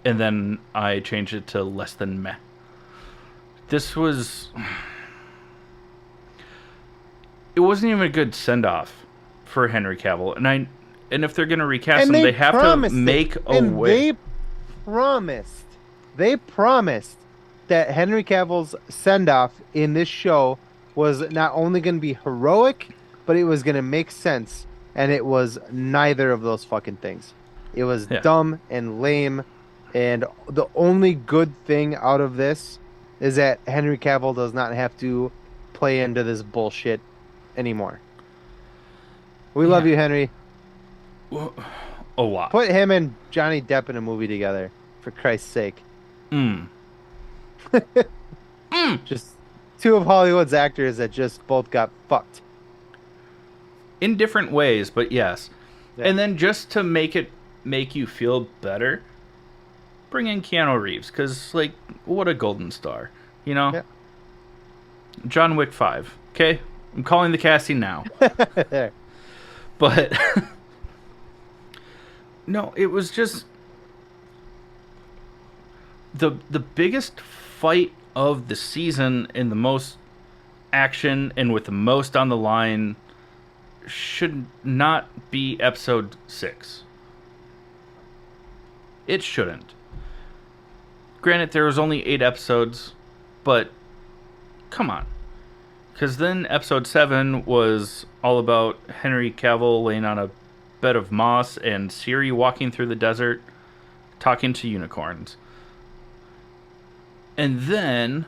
and then I changed it to less than meh. This was. It wasn't even a good send off for Henry Cavill, and if they're gonna recast And him, they they have to promised it. make a And way. promised, they promised that Henry Cavill's send off in this show was not only going to be heroic, but it was going to make sense. And it was neither of those fucking things. It was Yeah, dumb and lame. And the only good thing out of this is that Henry Cavill does not have to play into this bullshit anymore. We love yeah. you, Henry. A lot. Put him and Johnny Depp in a movie together, for Christ's sake. Mm. Just two of Hollywood's actors that just both got fucked. In different ways, but yes. Yeah. And then just to make you feel better, bring in Keanu Reeves, because like what a golden star, you know. Yeah. John Wick 5. Okay, I'm calling the casting now. There. But no, it was just the biggest fight of the season and the most action and with the most on the line should not be episode 6. It shouldn't. Granted, there was only 8 episodes, but come on. Because then episode 7 was all about Henry Cavill laying on a bed of moss and Siri walking through the desert talking to unicorns. And then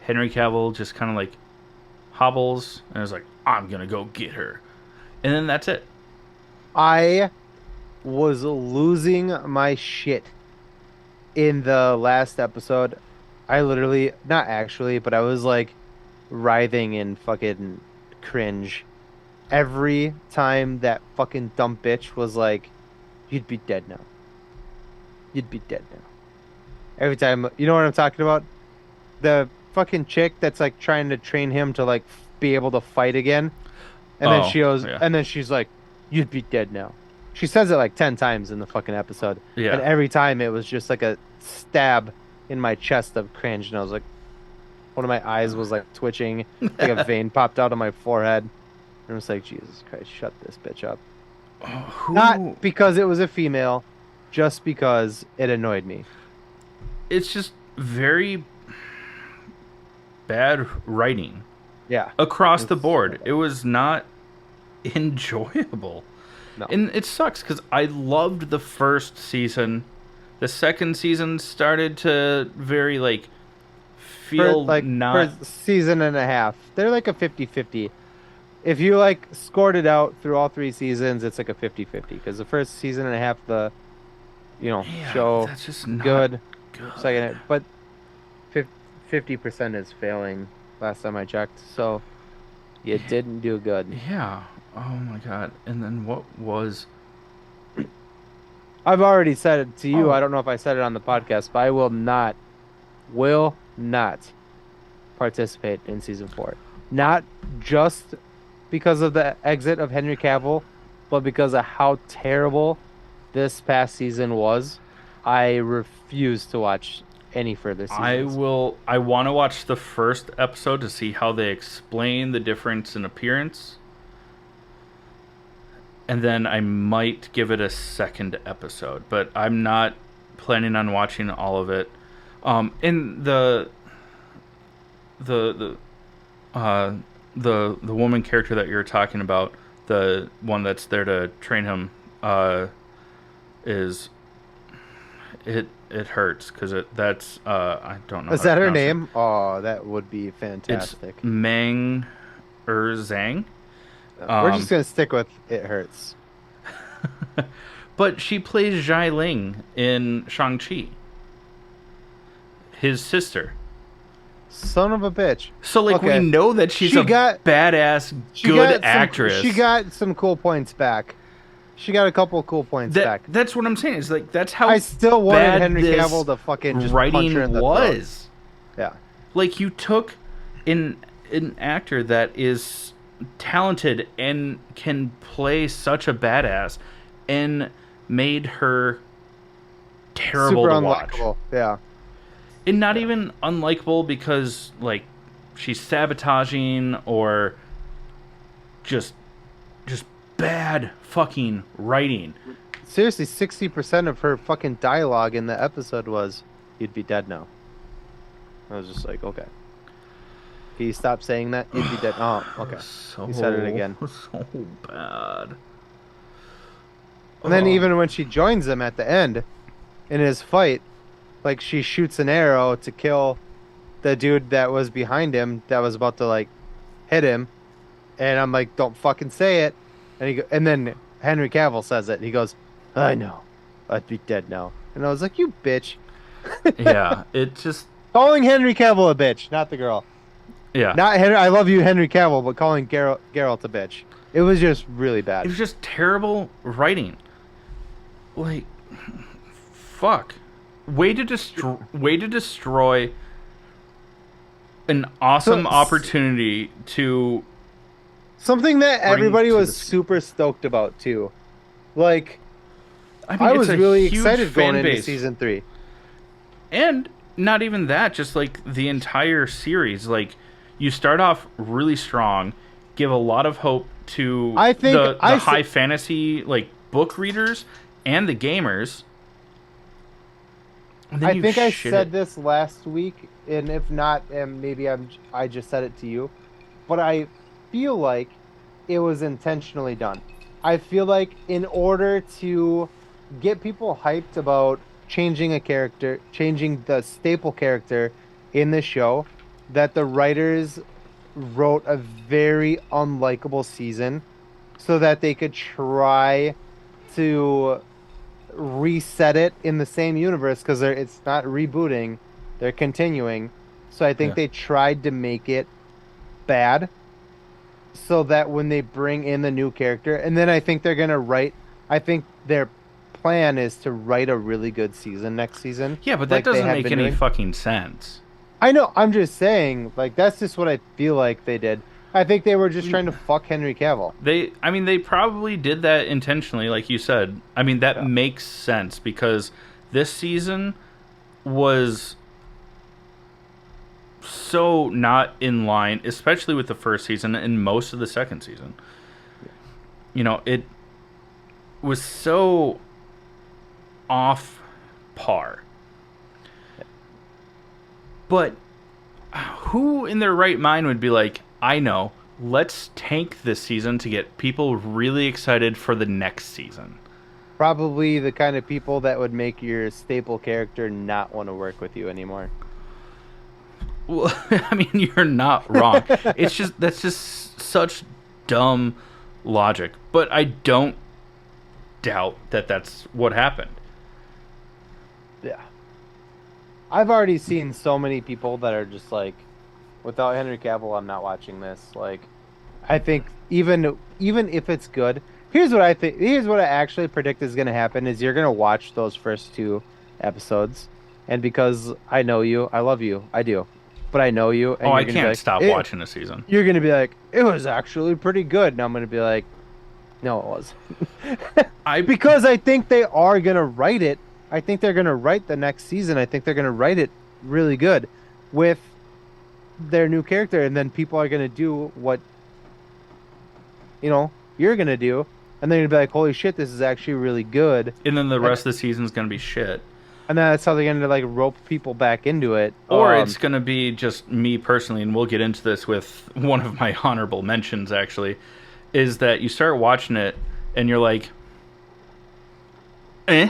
Henry Cavill just kind of like hobbles and is like, I'm going to go get her. And then that's it. I was losing my shit in the last episode. I literally, not actually, but I was like writhing in fucking cringe every time that fucking dumb bitch was like, you'd be dead now. You'd be dead now. Every time, you know what I'm talking about? The fucking chick that's like trying to train him to like be able to fight again. And then Oh, she goes, yeah. and then she's like, you'd be dead now. She says it like 10 times in the fucking episode. Yeah. And every time it was just like a stab in my chest of cringe. And I was like, one of my eyes was like twitching, like a vein popped out of my forehead. And I was like, Jesus Christ, shut this bitch up. Not because it was a female, just because it annoyed me. It's just very bad writing Yeah. across the It's board. so bad. It was not enjoyable. No. And it sucks because I loved the first season. The second season started to very like feel not. For season and a half. They're like a 50-50. If you like scored it out through all 3 seasons, it's like a 50-50. Because the first season and a half, the Yeah, show that's just not good. good. Second, but 50% is failing last time I checked. So you didn't do good. Yeah. Oh my god. And then what was? I've already said it to you. Oh. I don't know if I said it on the podcast, but I will not participate in season 4. Not just because of the exit of Henry Cavill, but because of how terrible this past season was. I refuse to watch any further seasons. I want to watch the first episode to see how they explain the difference in appearance. And then I might give it a second episode, but I'm not planning on watching all of it. In the woman character that you're talking about, the one that's there to train him, is it hurts because that's I don't know Is how to that her pronounce it. name? Oh, that would be It's fantastic. Meng Zhang. We're just Um, gonna stick with it hurts. but she plays Zhai Ling in Shang-Chi, his sister. Son of a bitch. So like we Okay. know that she's She a got badass, she good got actress. she got some cool points back. She got a couple cool points back. That's what I'm saying. Is like that's I how still wanted bad Henry this Cavill to fucking just punch her writing in the throat. was. Yeah. Like you took an actor that is talented and can play such a badass and made her terrible Super to watch. unlikable. Yeah. And not even unlikable because like she's sabotaging or just bad fucking writing. Seriously, 60% of her fucking dialogue in the episode was, "You'd be dead now." I was just like, okay. Can you stop saying that? You'd be dead. Oh, okay. So You said it again. So bad. And then even when she joins him at the end in his fight, like she shoots an arrow to kill the dude that was behind him that was about to like hit him, and I'm like, don't fucking say it. And then Henry Cavill says it. He goes, I know, I'd be dead now. And I was like, you bitch. Yeah, it just Calling Henry Cavill a bitch, not the girl. yeah. Not Henry. I love you, Henry Cavill, but calling Geralt a bitch. It was just really It bad. was just terrible writing. Like, fuck. Way to destroy an awesome So- opportunity to. Something that Bring everybody to was the- super stoked about too. Like, I I it's was a really huge excited going fan into base. season 3. And not even that, just like the entire series. Like, you start off really strong, give a lot of hope to I think the I high fantasy like book readers and the gamers. And then I you think I shit said it. this last week, and if not, maybe I just said it to you, but I feel like it was intentionally done. I feel like in order to get people hyped about changing a character, changing the staple character in the show, that the writers wrote a very unlikable season so that they could try to reset it in the same universe because it's not rebooting, they're continuing. So I think Yeah. they tried to make it bad so that when they bring in the new character, and then I think they're gonna write. I think their plan is to write a really good season next season. Yeah, but that like they doesn't had make been any doing. fucking sense. I know. I'm just saying. Like that's just what I feel like they did. I think they were just trying to fuck Henry Cavill. They probably did that intentionally, like you said. I mean, that Yeah. makes sense because this season was so not in line, especially with the first season and most of the second season. You know, it was so off par. But who in their right mind would be like, I know, let's tank this season to get people really excited for the next season? Probably the kind of people that would make your staple character not want to work with you anymore. Well, I mean, you're not wrong. That's just such dumb logic. But I don't doubt that that's what happened. Yeah. I've already seen so many people that are just like, without Henry Cavill, I'm not watching this. Like, I think even if it's good, here's what I think. Here's what I actually predict is going to happen: is you're going to watch those first 2 episodes, and because I know you, I love you, I do, but I know you, and Oh, I you're gonna be can't like, stop "Eh," watching a season. You're going to be like, it was actually pretty good, and I'm going to be like, no, it was. Because I think they are going to write it. I think they're going to write the next season. I think they're going to write it really good with their new character, and then people are going to do what you're going to do, and then you're going to be like, holy shit, this is actually really good. And then the rest of the season's going to be shit. And then that's how they're going to like rope people back into it. Or it's going to be just me personally, and we'll get into this with one of my honorable mentions, actually, is that you start watching it, and you're like, eh?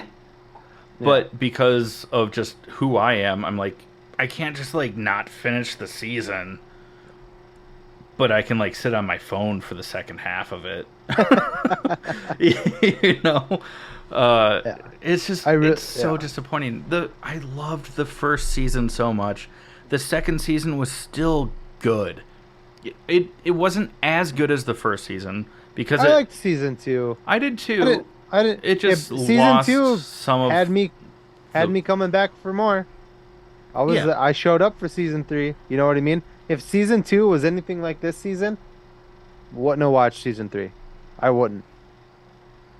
Yeah. But because of just who I am, I'm like, I can't just like not finish the season, but I can like sit on my phone for the second half of it. you know, uh, Yeah. it's just it's so Yeah. disappointing. The I loved the first season so much. The second season was still good. It wasn't as good as the first season because I it. liked season two. I did I didn't. too. I didn't. It just If season lost two some had of me had the. me coming back for more, Yeah, I showed up for season three. You know what I mean? If season two was anything like this season, wouldn't have watched season three. I wouldn't.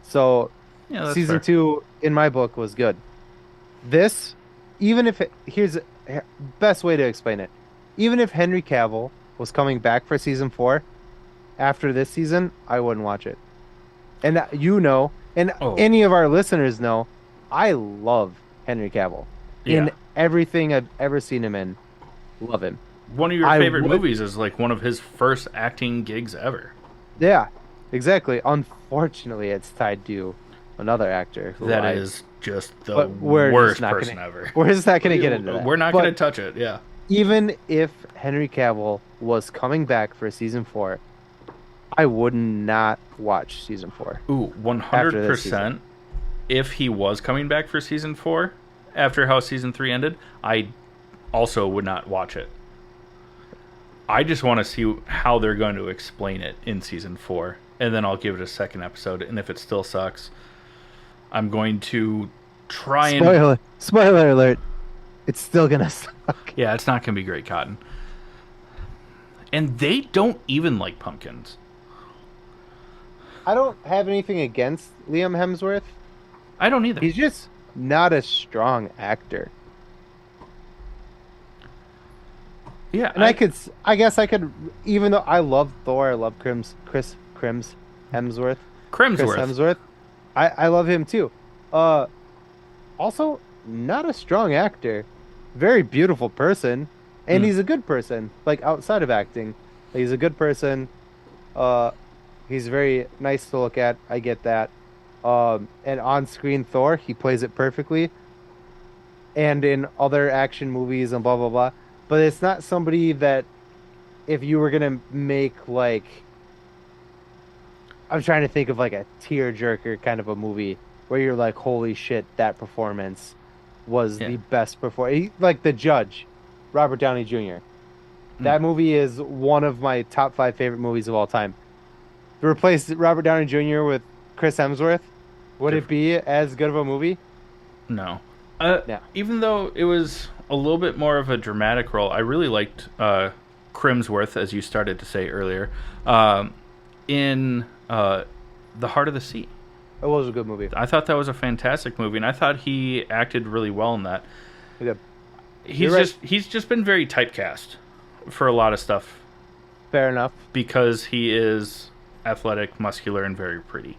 So yeah, that's season fair. two in my book was good. This, even if best way to explain it, even if Henry Cavill was coming back for season four after this season, I wouldn't watch it. And and Oh, any of our listeners know, I love Henry Cavill yeah. in everything I've ever seen him in. Love him. One of your I favorite would, movies is like one of his first acting gigs ever. yeah, exactly. Unfortunately, it's tied to another actor who That is just the but we're just worst not person gonna, ever. we're just not gonna get into that. We're not going to But touch it. Yeah. even if Henry Cavill was coming back for season four, I would not watch season four Ooh, after this season. 100%. If he was coming back for season 4 after how season 3 ended, I also would not watch it. I just want to see how they're going to explain it in season 4, and then I'll give it a second episode, and if it still sucks, I'm going to try and. Spoiler alert. It's still gonna suck. Yeah, it's not going to be great, Cotton. And they don't even like pumpkins. I don't have anything against Liam Hemsworth. I don't either. He's just not a strong actor. Yeah, And I guess I could, even though I love Thor, I love Hemsworth, Chris Crimsworth. Hemsworth. I love him too. Uh, Also, not a strong actor. Very beautiful person, and Mm, he's a good person. Like outside of acting, he's a good person. Uh, he's very nice to look at. I get that. And on-screen Thor, he plays it perfectly, and in other action movies and blah blah blah. But it's not somebody that if you were gonna make like I'm trying to think of like a tear-jerker kind of a movie where you're like, holy shit, that performance was yeah. the best performance. Like The Judge, Robert Downey Jr. Mm, That movie is one of my top five favorite movies of all time. To replace Robert Downey Jr. with Chris Hemsworth, would it diff- be as good of a movie? no. No. Even though it was a little bit more of a dramatic role, I really liked Crimsworth, as you started to say earlier, in The Heart of the Sea. It was a good movie. I thought that was a fantastic movie, and I thought he acted really well in that. Yeah. You're right. He's just been very typecast for a lot of stuff Fair enough. because he is athletic, muscular, and very pretty.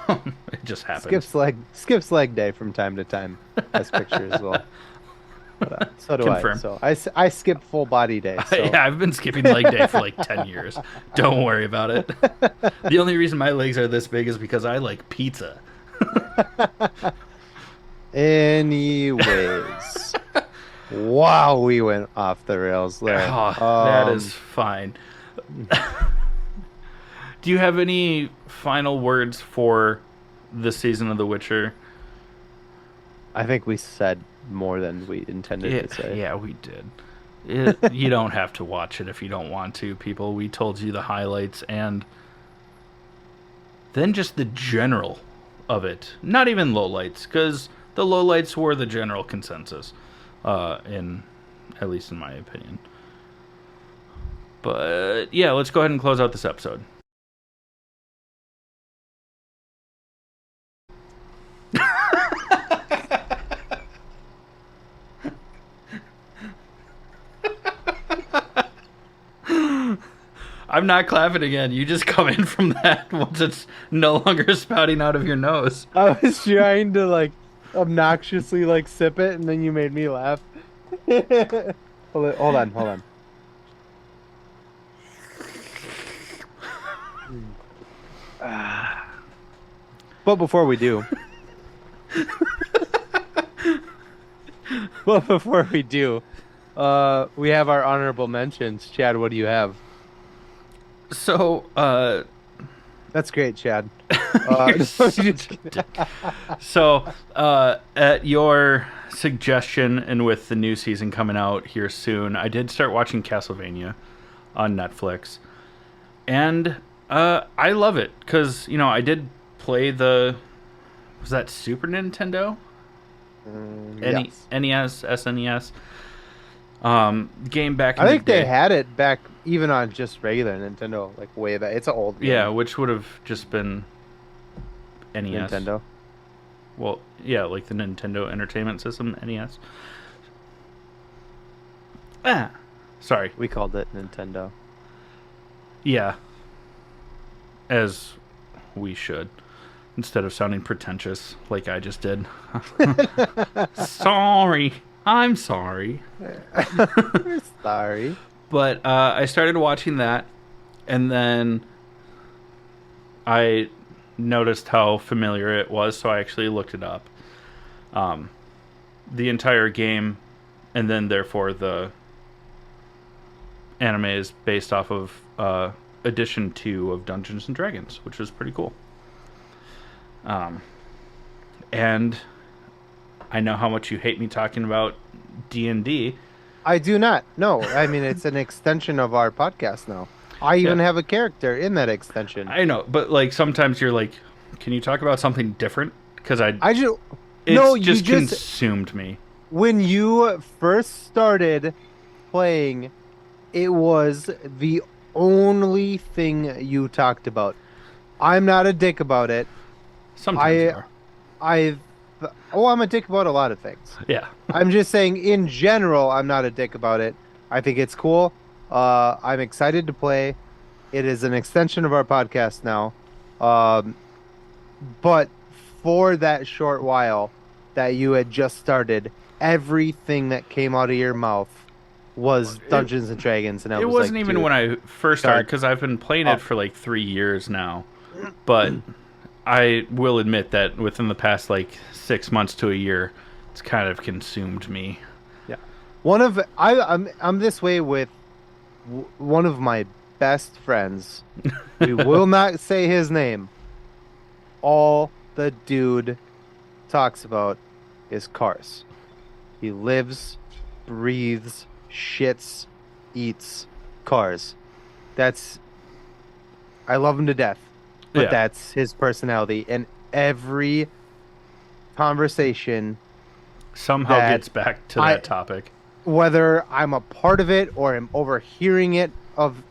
It just happens. Skips leg day from time to time as picture as well. But, so do I. Confirm. So I skip full body day. So Yeah, I've been skipping leg day for like 10 years. Don't worry about it. The only reason my legs are this big is because I like pizza. anyways. Wow, we went off the rails there. Oh, that is fine. Do you have any final words for the season of The Witcher? I think we said more than we intended to say. Yeah, we did. You don't have to watch it if you don't want to, people. We told you the highlights and then just the general of it. Not even lowlights, because the lowlights were the general consensus, in at least in my opinion. But yeah, let's go ahead and close out this episode. I'm not clapping again. You just come in from that once it's no longer spouting out of your nose. I was trying to like obnoxiously like sip it, and then you made me laugh. Hold on. But before we do, Well, before we do, we have our honorable mentions. Chad, what do you have? So, That's great, Chad. you're No, I'm such just a kidding. dick. So, at your suggestion, and with the new season coming out here soon, I did start watching Castlevania on Netflix, and I love it because I did play the was that Super Nintendo, Yes. NES, SNES game back in I the think they day. had it back even on just regular Nintendo, like way back. It's an old Yeah, game, which would have just been NES. Nintendo. Well, yeah, like the Nintendo Entertainment System, NES. Ah, sorry. We called it Nintendo. Yeah, as we should, instead of sounding pretentious like I just did. Sorry. I'm sorry. Sorry. But I started watching that, and then I noticed how familiar it was, so I actually looked it up. The entire game, and then therefore the anime is based off of edition 2 of Dungeons and Dragons, which is pretty cool. And I know how much you hate me talking about D&D. I do not. No, I mean it's an extension of our podcast now. I Yeah, even have a character in that extension. I know, but like sometimes you're like, can you talk about something different? Because I just no, it's you just just consumed me. when you first started playing, it was the only thing you talked about. I'm not a dick about it. Sometimes you I are. I've oh, I'm a dick about a lot of things. Yeah. I'm just saying in general, I'm not a dick about it. I think it's cool. I'm excited to play. It is an extension of our podcast now. Um, but for that short while that you had just started, everything that came out of your mouth was It, Dungeons and Dragons, and I it was wasn't like, even dude, when I first started, God, because I've been playing it oh, for like 3 years now. But I will admit that within the past like 6 months to a year, it's kind of consumed me. yeah. One of I'm this way with one of my best friends. We will not say his name. All the dude talks about is cars. He lives, breathes, shits, eats cars. That's I love him to death, but Yeah. that's his personality. And every conversation Somehow that gets back to I that topic. whether I'm a part of it or I'm overhearing it of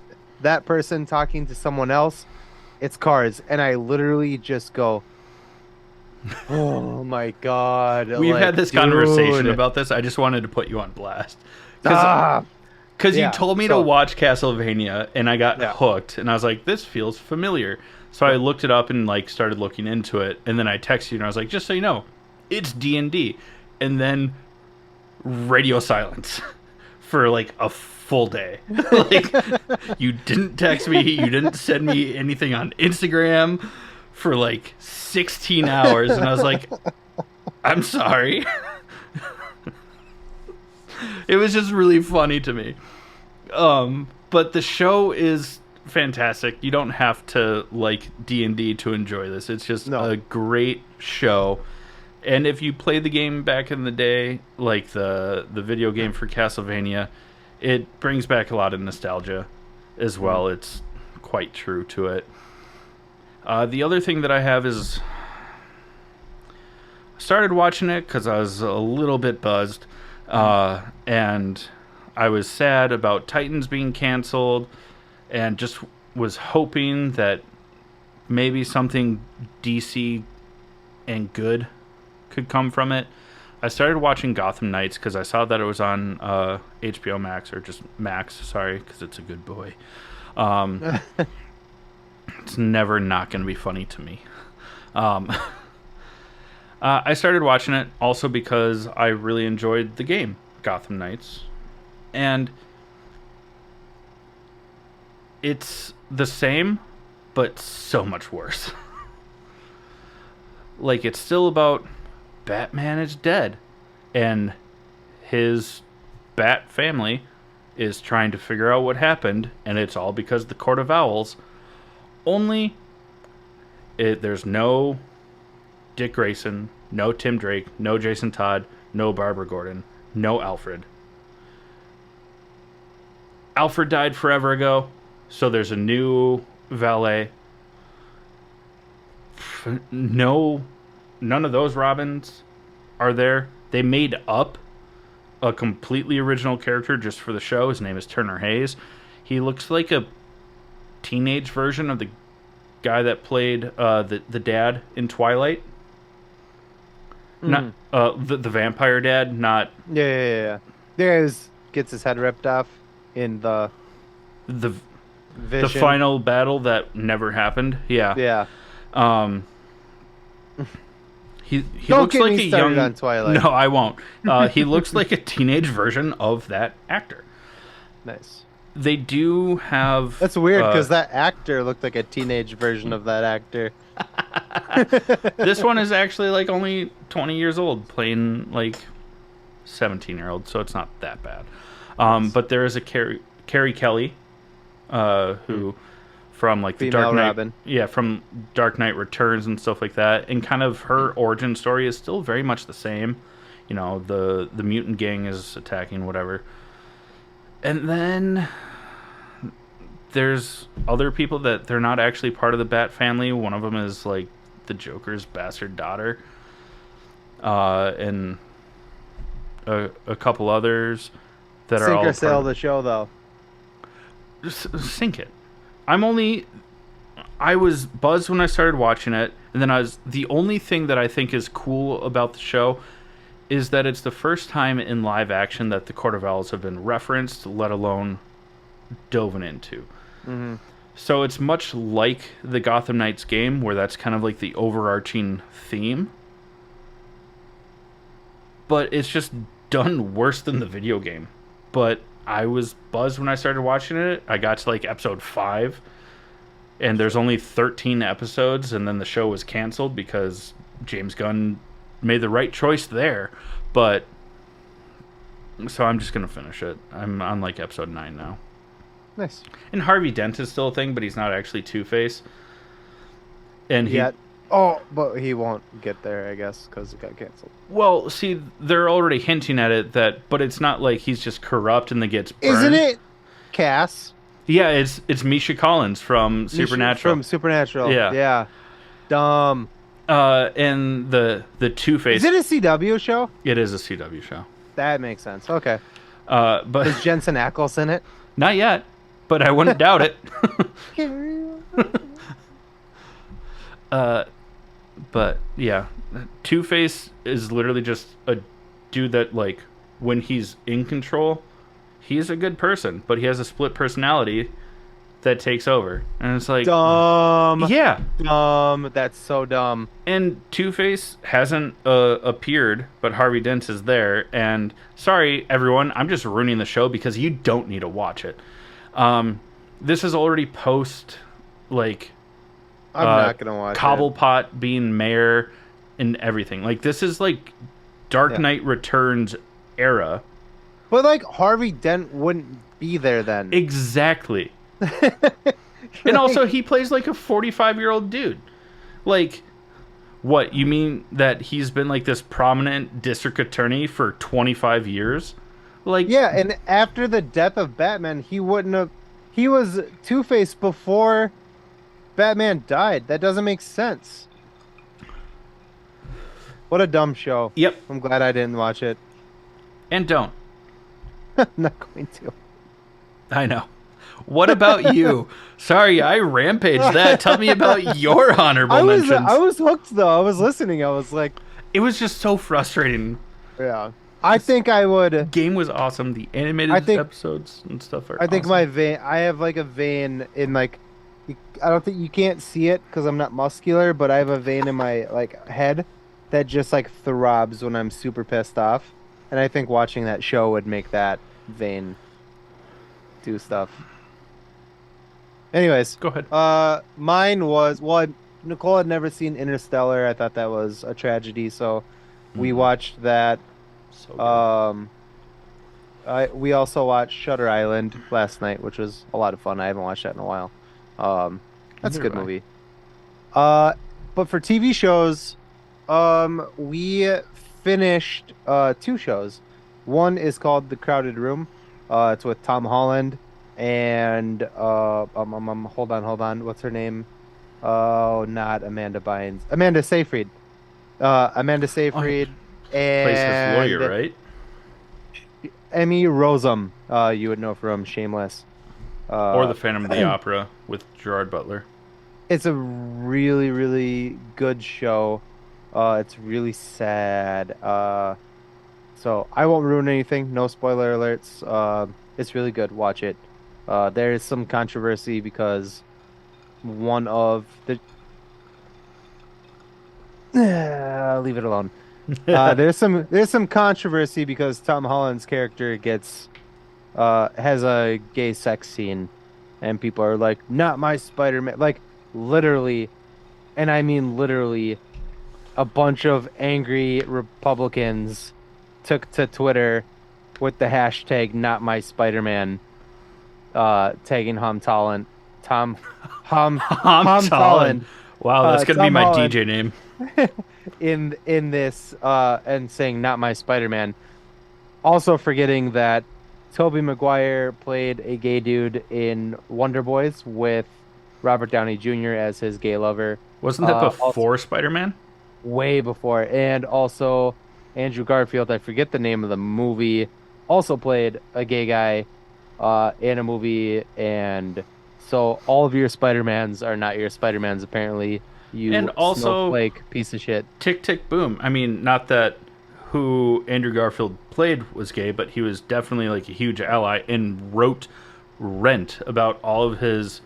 that person talking to someone else, it's cars. And I literally just go, oh my God. We've had Like, this conversation dude. about this. I just wanted to put you on blast. Ah, Because you yeah. told me to So, watch Castlevania, and I got yeah. hooked, and I was like, "This feels familiar." So I looked it up and like started looking into it, and then I texted you, and I was like, "Just so you know, it's D&D," and then radio silence for like a full day. Like you didn't text me, you didn't send me anything on Instagram for like 16 hours, and I was like, "I'm sorry." It was just really funny to me. But the show is fantastic. You don't have to like D&D to enjoy this. It's just No. a great show. And if you played the game back in the day, like the video game for Castlevania, it brings back a lot of nostalgia as well. It's quite true to it. The other thing that I have is I started watching it because I was a little bit buzzed. And I was sad about Titans being canceled and just was hoping that maybe something DC and good could come from it. I started watching Gotham Knights because I saw that it was on HBO Max, or just Max, sorry, because it's a good boy. It's never not going to be funny to me. I started watching it also because I really enjoyed the game, Gotham Knights. And it's the same, but so much worse. Like, it's still about Batman is dead. And his bat family is trying to figure out what happened, and it's all because of the Court of Owls. Only there's no Dick Grayson, no Tim Drake, no Jason Todd, no Barbara Gordon, no Alfred. Alfred died forever ago, so there's a new valet. No, none of those Robins are there. They made up a completely original character just for the show. His name is Turner Hayes. He looks like a teenage version of the guy that played the dad in Twilight. Not the vampire dad, not Yeah. There's gets his head ripped off in the the Vision. final battle that never happened. Yeah. Yeah. He Don't looks get like me a started young. on Twilight. No, I won't. He looks like a teenage version of that actor. Nice. They do have. That's weird because that actor looked like a teenage version of that actor. This one is actually like only 20 years old, playing like 17-year-old, so it's not that bad. But there is a Carrie Kelly, who from like the Female Dark Knight, Robin. yeah, from Dark Knight Returns and stuff like that, and kind of her origin story is still very much the same. You know, the mutant gang is attacking whatever, and then there's other people that they're not actually part of the Bat family. One of them is like the Joker's bastard daughter, and a couple others that are Sink all or sail part the show, though. just sink it. I was buzzed when I started watching it, and then the only thing that I think is cool about the show is that it's the first time in live action that the Court of Owls have been referenced, let alone dove into. Mm-hmm. So it's much like the Gotham Knights game, where that's kind of like the overarching theme. But it's just done worse than the video game. But I was buzzed when I started watching it. I got to like episode 5, and there's only 13 episodes, and then the show was canceled because James Gunn made the right choice there. But so I'm just gonna finish it. I'm on like episode 9 now. Nice. And Harvey Dent is still a thing, but he's not actually Two-Face. And he, but he won't get there, I guess, because it got canceled. well, see, they're already hinting at it but it's not like he's just corrupt and then gets burned. Isn't it Cass? Yeah, it's Misha Collins from Supernatural. From Supernatural. Yeah. Yeah. Dumb. And the Two-Face. Is it a CW show? It is a CW show. That makes sense. Okay. But Is Jensen Ackles in it? not yet. But I wouldn't doubt it. But yeah, Two-Face is literally just a dude that, like, when he's in control, he's a good person, but he has a split personality that takes over, and it's like Dumb. yeah. Dumb. That's so dumb. And Two-Face hasn't appeared, but Harvey Dent is there. And sorry, everyone, I'm just ruining the show because you don't need to watch it. This is already post, like, I'm not gonna watch Cobblepot being mayor and everything. Like, this is like Dark Knight Returns era. it. But like Harvey Dent wouldn't be there then. Exactly. And also, he plays like a 45-year-old dude. Like, what, you mean that he's been like this prominent district attorney for 25 years? Like, Yeah, and after the death of Batman, he wouldn't have. He was Two-Face before Batman died. That doesn't make sense. What a dumb show. Yep. I'm glad I didn't watch it. And don't. I'm not going to. I know. What about you? Sorry, I rampaged that. Tell me about your honorable mentions. I was hooked though. I was listening. I was like, It was just so frustrating. yeah. I think I would. Game was awesome. The animated episodes and stuff are I think awesome. my vein. I have like a vein in like. I don't think you can't see it because I'm not muscular, but I have a vein in my like head that just like throbs when I'm super pissed off, and I think watching that show would make that vein do stuff. Anyways, Go ahead. mine was Nicole had never seen Interstellar. I thought that was a tragedy, so we watched that. So good. We also watched Shutter Island last night, which was a lot of fun. I haven't watched that in a while. Um, that's a Neither good have I. movie. Uh, but for TV shows, we finished two shows. One is called The Crowded Room. It's with Tom Holland and hold on, what's her name? Oh, not Amanda Bynes. Amanda Seyfried. Amanda Oh, yeah. Seyfried Plays his lawyer, and right? Emmy Rossum. You would know from Shameless. Or Uh, the Phantom of the Opera with Gerard Butler. it's a really, really good show. It's really sad. So I won't ruin anything. No spoiler alerts. It's really good. Watch it. There is some controversy because one of the leave it alone. There's some controversy because Tom Holland's character gets has a gay sex scene, and people are like, "Not my Spider-Man!" Like literally, and I mean literally, a bunch of angry Republicans took to Twitter with the hashtag "Not my Spider-Man," tagging Tom I'm Tom Talon. Holland, Wow, that's gonna be Tom my Holland DJ name. in this and saying "Not my Spider-Man." Also forgetting that Tobey Maguire played a gay dude in Wonder Boys with Robert Downey Jr. as his gay lover. Wasn't that Also before Spider-Man? way before, and also Andrew Garfield. I forget the name of the movie. Also played a gay guy in a movie, and so all of your Spider-Mans are not your Spider-Mans apparently. And You also snowflake piece of shit. Tick Tick Boom. I mean, not that who Andrew Garfield played was gay, but he was definitely like a huge ally and wrote Rent about all of his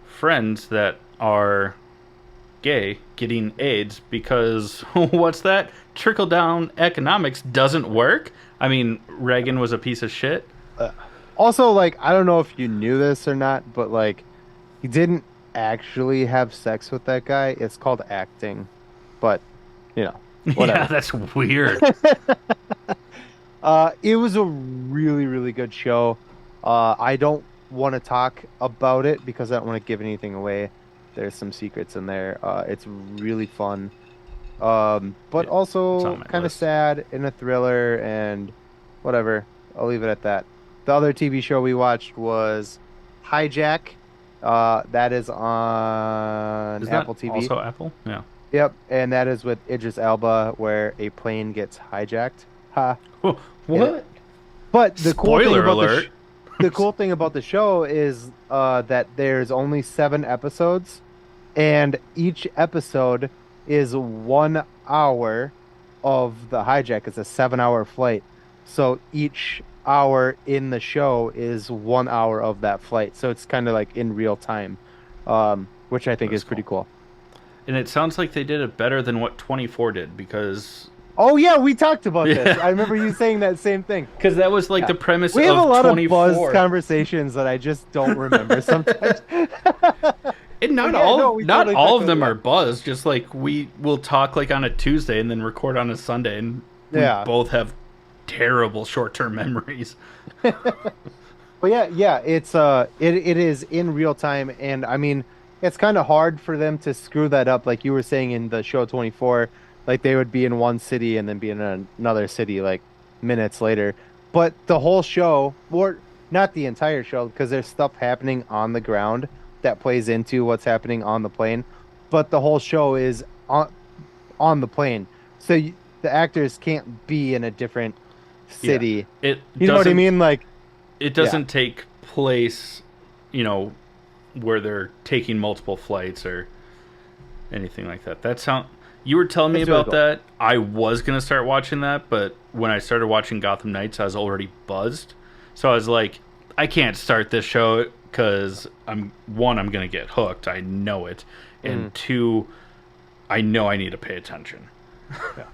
friends that are gay getting AIDS because what's that? Trickle down economics doesn't work. I mean, Reagan was a piece of shit. Also, like, I don't know if you knew this or not, but like, he didn't actually have sex with that guy. It's called acting, but you know, Yeah, whatever. that's weird. It was a really, really good show. I don't want to talk about it because I don't want to give anything away. There's some secrets in there. It's really fun. But Yeah, it's also on my kind of list. sad and a thriller and whatever. I'll leave it at that. The other TV show we watched was Hijack. That is on Is that Apple TV. also Apple? Yeah. Yep, and that is with Idris Elba, where a plane gets hijacked. Ha. What? But the cool thing Spoiler about alert. the cool thing about the show is that there's only 7 episodes, and each episode is 1 hour of the hijack. It's a 7-hour flight, so each hour in the show is 1 hour of that flight. So it's kind of like in real time, which I think That's is pretty cool. cool. And it sounds like they did it better than what 24 did because Oh yeah, we talked about this. yeah, I remember you saying that same thing. because that was like Yeah. the premise We have a of lot of buzz 24. conversations that I just don't remember sometimes. And But not yeah, all no, we not totally all talked of them about are buzz. Just like we will talk like on a Tuesday and then record on a Sunday, and that. we Yeah. both have terrible short-term memories. But yeah, it is in real time, and I mean it's kind of hard for them to screw that up, like you were saying in the show 24, like they would be in one city and then be in another city like minutes later. But the whole show, or not the entire show, because there's stuff happening on the ground that plays into what's happening on the plane, but the whole show is on the plane, so the actors can't be in a different Yeah, city. it You know what I doesn't mean? Like, it yeah. doesn't take place, you know, where they're taking multiple flights or anything like that. That sound you were telling me It's really about cool. that. I was gonna start watching that, but when I started watching Gotham Knights, I was already buzzed. So I was like, I can't start this show because I'm gonna get hooked. I know it, Mm. and two, I know I need to pay attention. Yeah.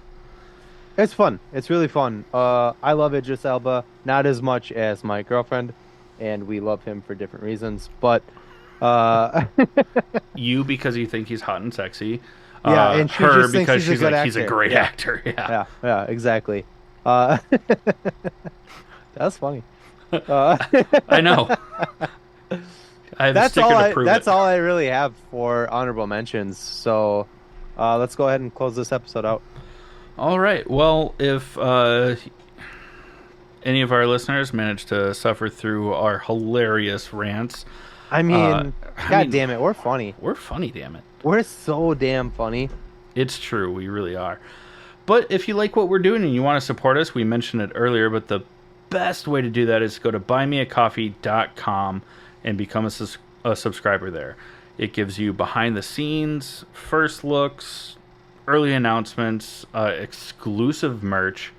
It's fun. It's really fun. I love Idris Elba, not as much as my girlfriend, and we love him for different reasons. But uh, You because you think he's hot and sexy. yeah, and she Her just thinks because he's a she's good like he's a actor. great Yeah, actor. Yeah. yeah, yeah, exactly. Uh, That's funny. Uh, I know. I have a that's sticker all to I prove that's it. all I really have for honorable mentions. So let's go ahead and close this episode out. All right. Well, if any of our listeners manage to suffer through our hilarious rants, I uh, mean, I god mean, damn it, we're funny. we're funny, damn it. We're so damn funny. It's true. We really are. But if you like what we're doing and you want to support us, we mentioned it earlier, but the best way to do that is to go to buymeacoffee.com and become a subscriber there. It gives you behind the scenes, first looks, early announcements, exclusive merch,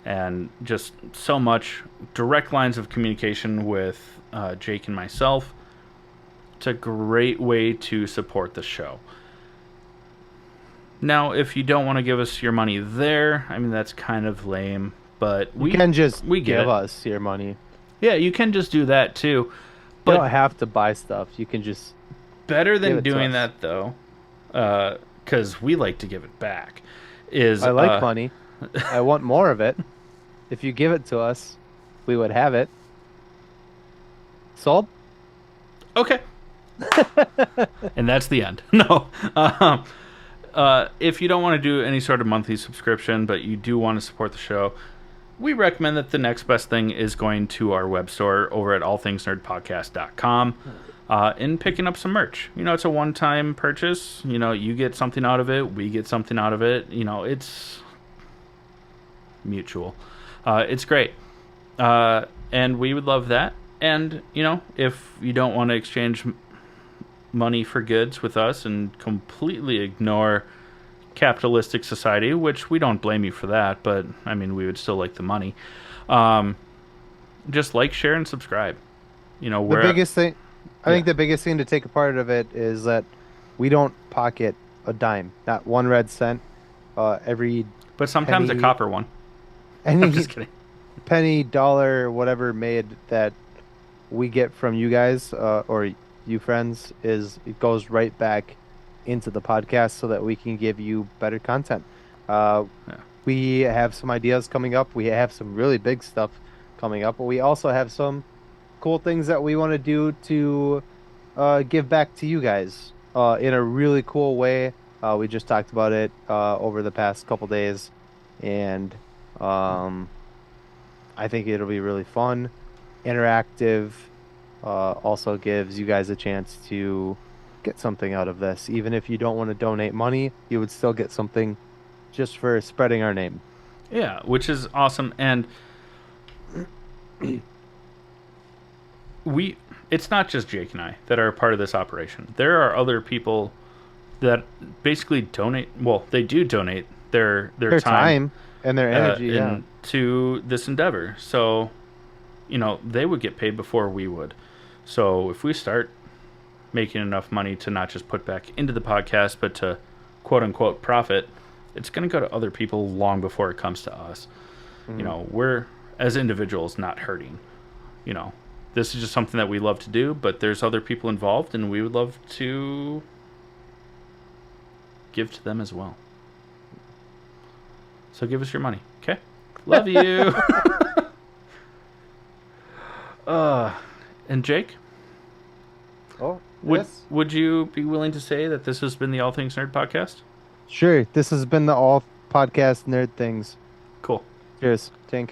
and just so much direct lines of communication with Jake and myself. It's a great way to support the show. Now, if you don't want to give us your money there, I mean, that's kind of lame, but You can just we get give it. us your money. Yeah, you can just do that too. You But don't have to buy stuff. You can just better give than it to doing us. that, though, because we like to give it back, is I like money. I want more of it. If you give it to us, we would have it. Sold? okay. And that's the end. No. If you don't want to do any sort of monthly subscription, but you do want to support the show, we recommend that the next best thing is going to our web store over at allthingsnerdpodcast.com and picking up some merch. You know, it's a one-time purchase. You know, you get something out of it. We get something out of it. You know, it's mutual. It's great. And we would love that. And, you know, if you don't want to exchange money for goods with us and completely ignore capitalistic society, which we don't blame you for that, but I mean, we would still like the money. Just like, share, and subscribe. You know, The we're biggest thing, I yeah. think the biggest thing to take apart of it is that we don't pocket a dime, not one red cent. Every But sometimes a penny, copper one. I'm any just kidding. penny, dollar, whatever made that we get from you guys, or you friends, is it goes right back into the podcast so that we can give you better content. Uh, Yeah. we have some ideas coming up. We have some really big stuff coming up, but we also have some cool things that we want to do to give back to you guys in a really cool way. We just talked about it over the past couple days, and um, I think it'll be really fun, interactive. Also gives you guys a chance to get something out of this. Even if you don't want to donate money, you would still get something just for spreading our name. Yeah, which is awesome. And it's not just Jake and I that are a part of this operation. There are other people that basically donate. Well, they do donate their Their time time and their energy, yeah. into this endeavor. So, you know, they would get paid before we would. So if we start making enough money to not just put back into the podcast, but to quote unquote profit, it's going to go to other people long before it comes to us. Mhm. You know, we're as individuals not hurting. You know, this is just something that we love to do, but there's other people involved, and we would love to give to them as well. So give us your money, okay? Love you. And Jake, Oh, would yes. would you be willing to say that this has been the All Things Nerd podcast? Sure. This has been the All Podcast Nerd Things. Cool. Cheers, Tink.